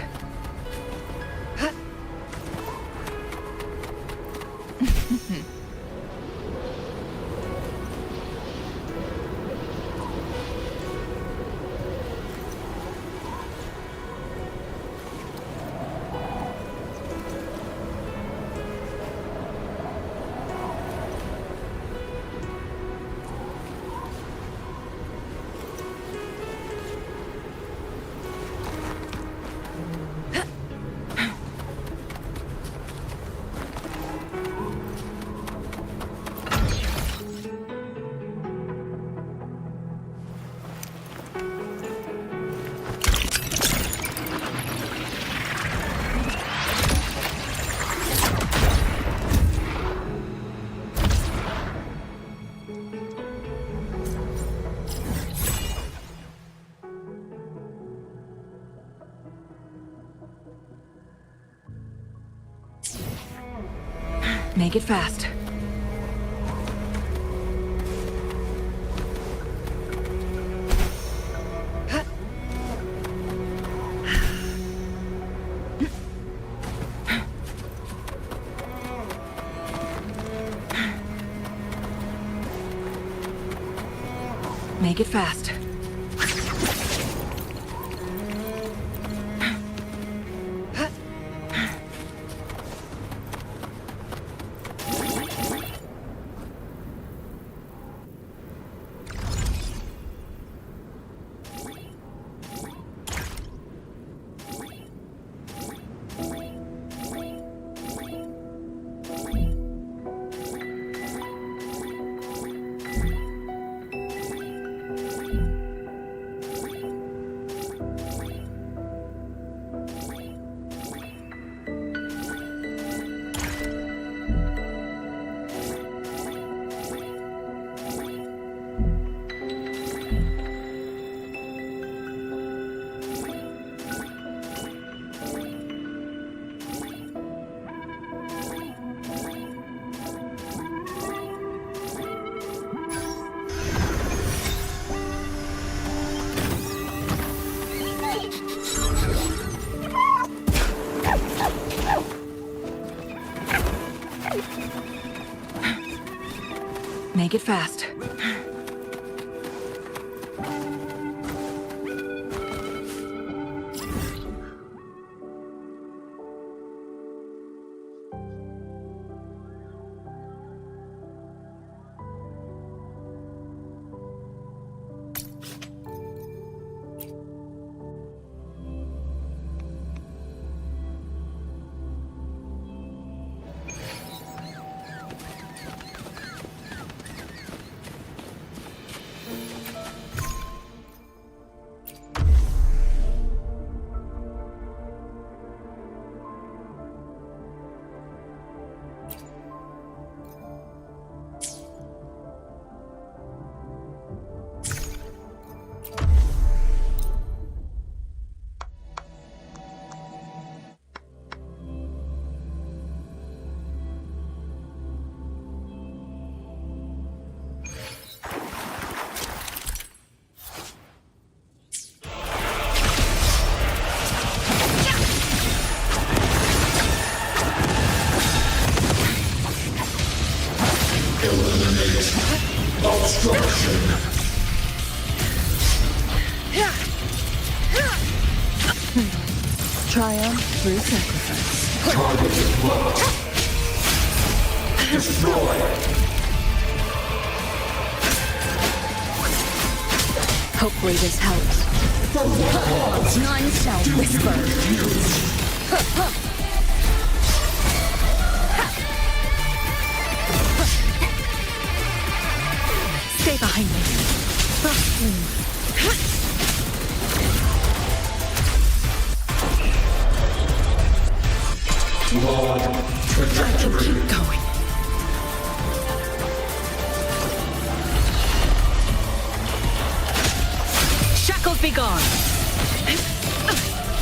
Make it fast. Make it fast. Make it fast. Triumph through sacrifice. Target blocked. Destroy. Hopefully this helps. None shall whisper. Stay behind me. Flawed trajectory. I can keep going. Shackles be gone.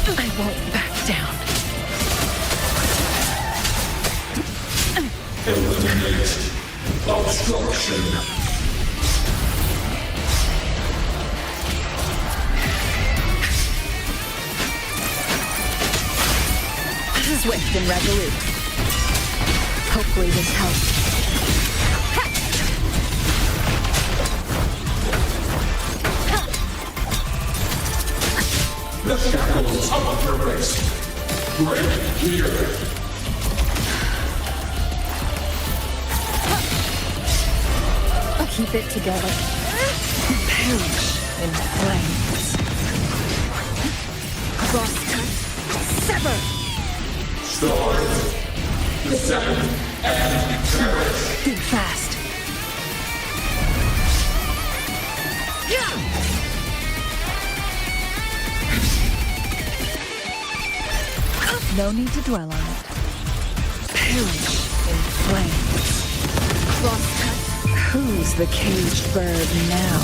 I won't back down. Eliminate obstruction. Swift and resolute. Hopefully this helps. The shackles of the race. Break here. Keep it together. Perish in flames. Crosscut. Sever. Start. Descend and perish. Think fast. No need to dwell on it. Perish in flames. Crosscut. Who's the caged bird now?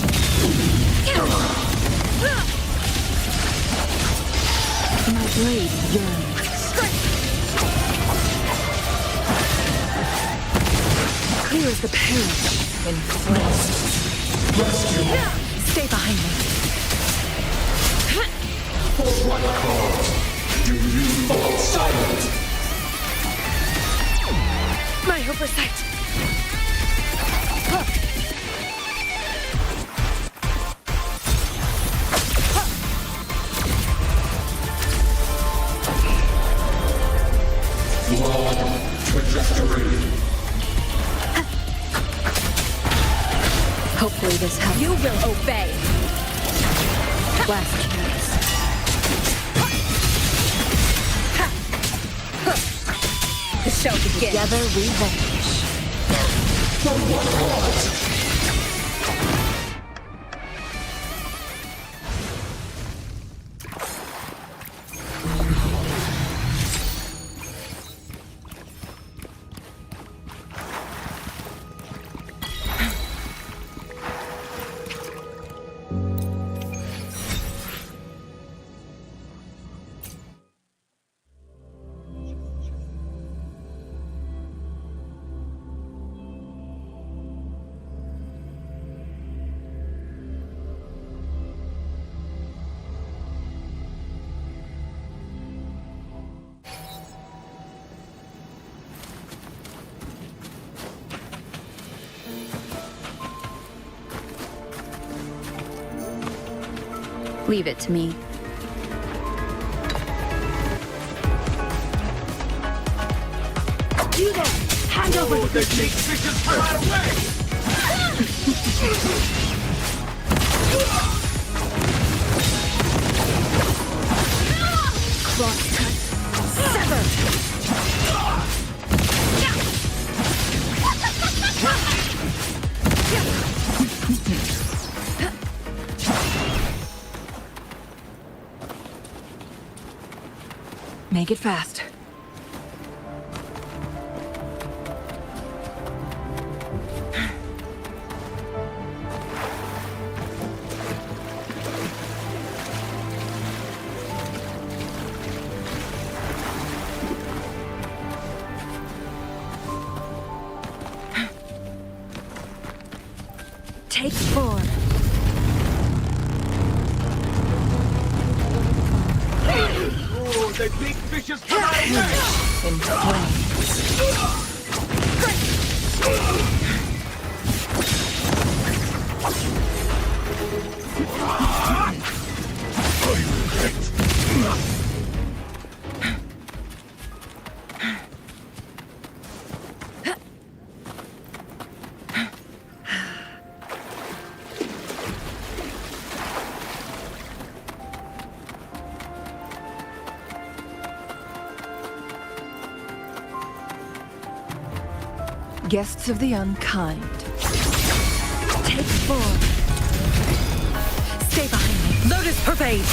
My blade yearns. Clear as the perish in flames. Rescue. Stay behind me. For what cause do you fall silent? My oversight. Flawed trajectory. Hopefully this helps. You will obey. Last chance. The show begins. Together we vanish. For what cause? Leave it to me. You hand over the big fishes right away! Crosscut. Sever. Make it fast. Take 4. Oh, the big fishes fly In flames. Guests of the unkind. Take form. Stay behind me. Lotus pervade.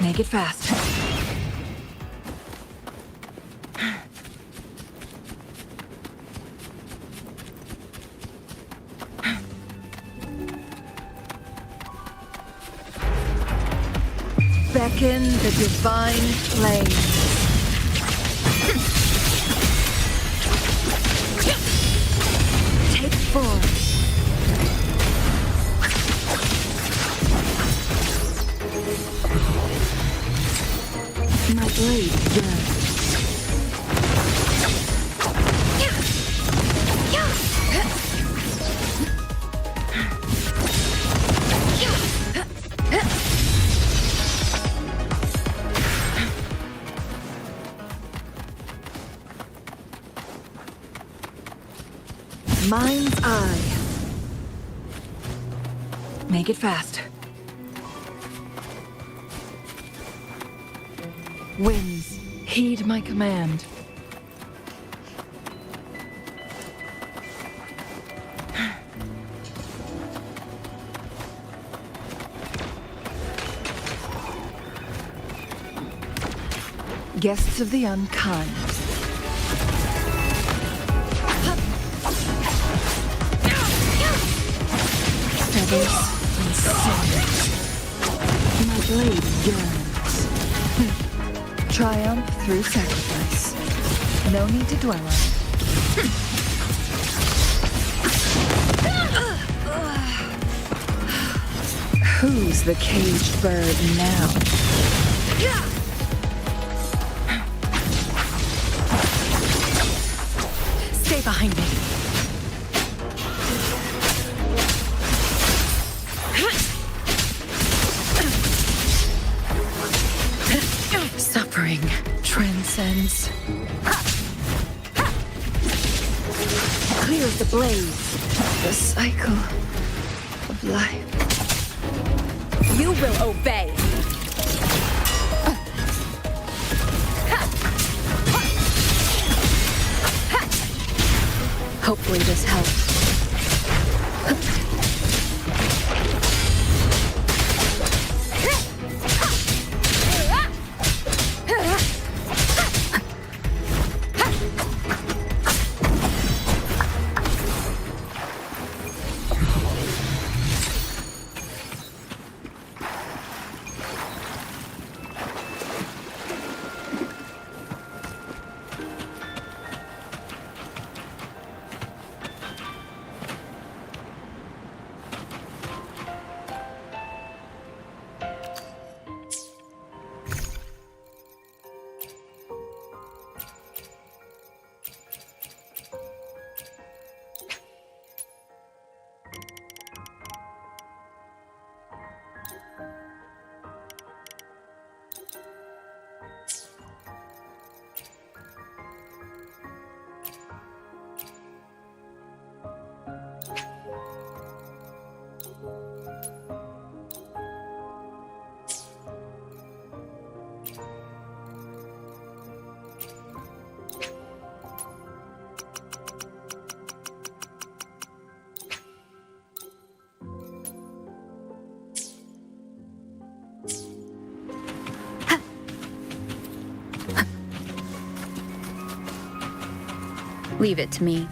Make it fast. Beckon the divine flame. Take form. My blade burns. Mind's eye. Make it fast. Winds, heed my command. Guests of the unkind. Feathers and cinders. My blade yearns. Triumph through sacrifice. No need to dwell on it. Who's the caged bird now? Stay behind me. Suffering transcends. Clears the blaze. The cycle of life. You will obey. Hopefully this helps. Leave it to me.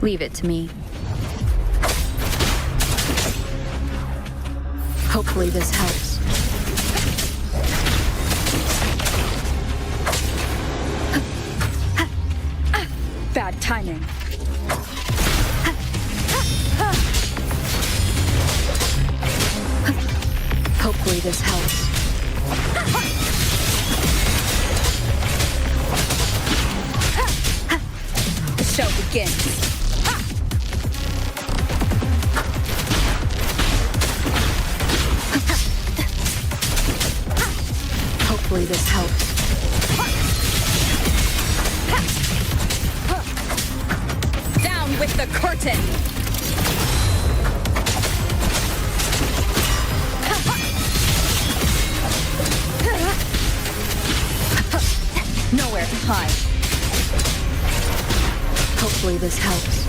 Leave it to me. Hopefully this helps. Bad timing. Hopefully this helps. The show begins. Hopefully this helps. Down with the curtain! Nowhere to hide. Hopefully this helps.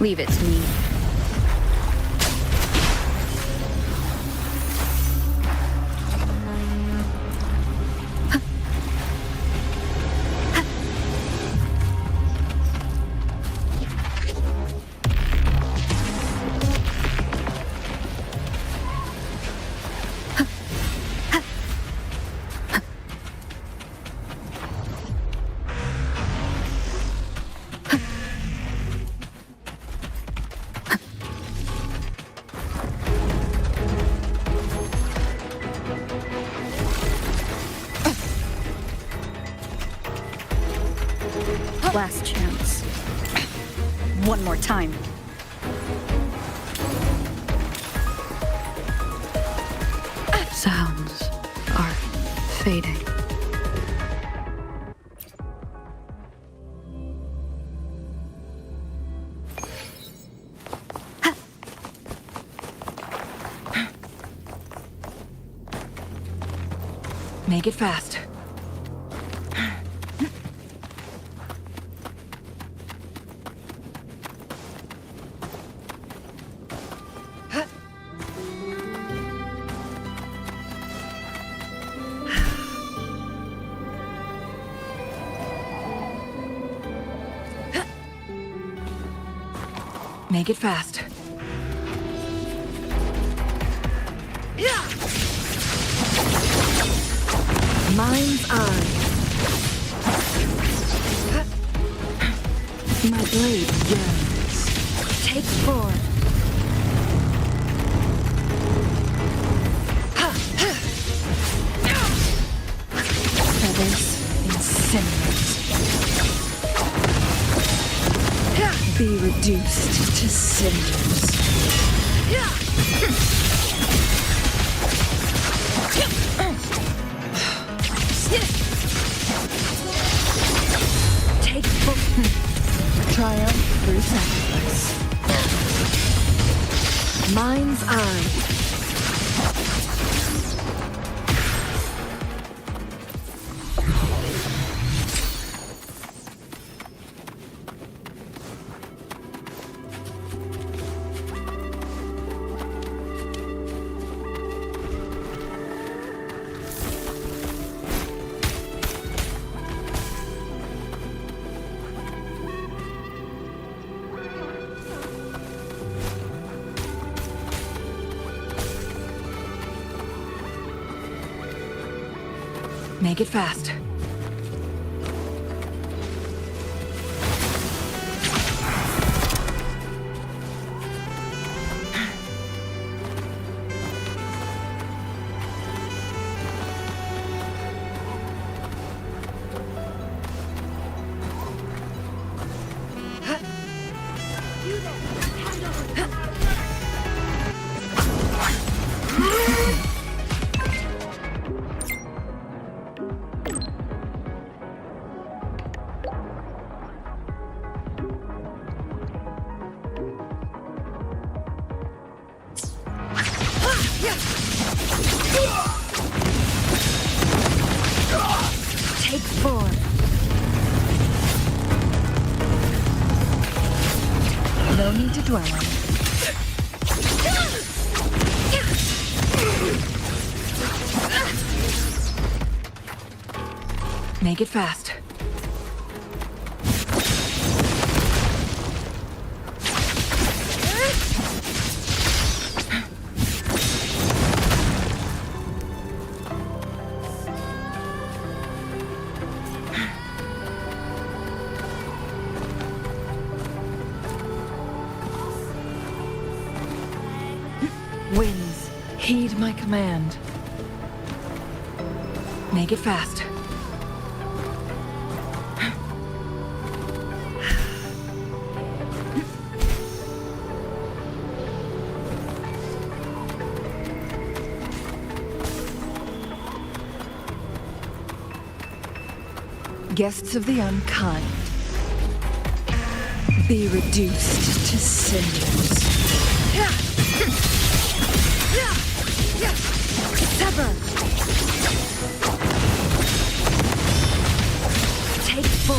Leave it to me. Last chance. One more time. Sounds are fading. Make it fast. Make it fast. Mind's eye. My blade yearns. Take 4. others incinerate. Be reduced to cinders. Take triumph through sacrifice. Mind's eye. Make it fast. Take 4. No need to dwell on it. Make it fast. Winds, heed my command. Make it fast. Guests of the unkind, be reduced to cinders. Sever! Take 4.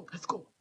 go, let's go.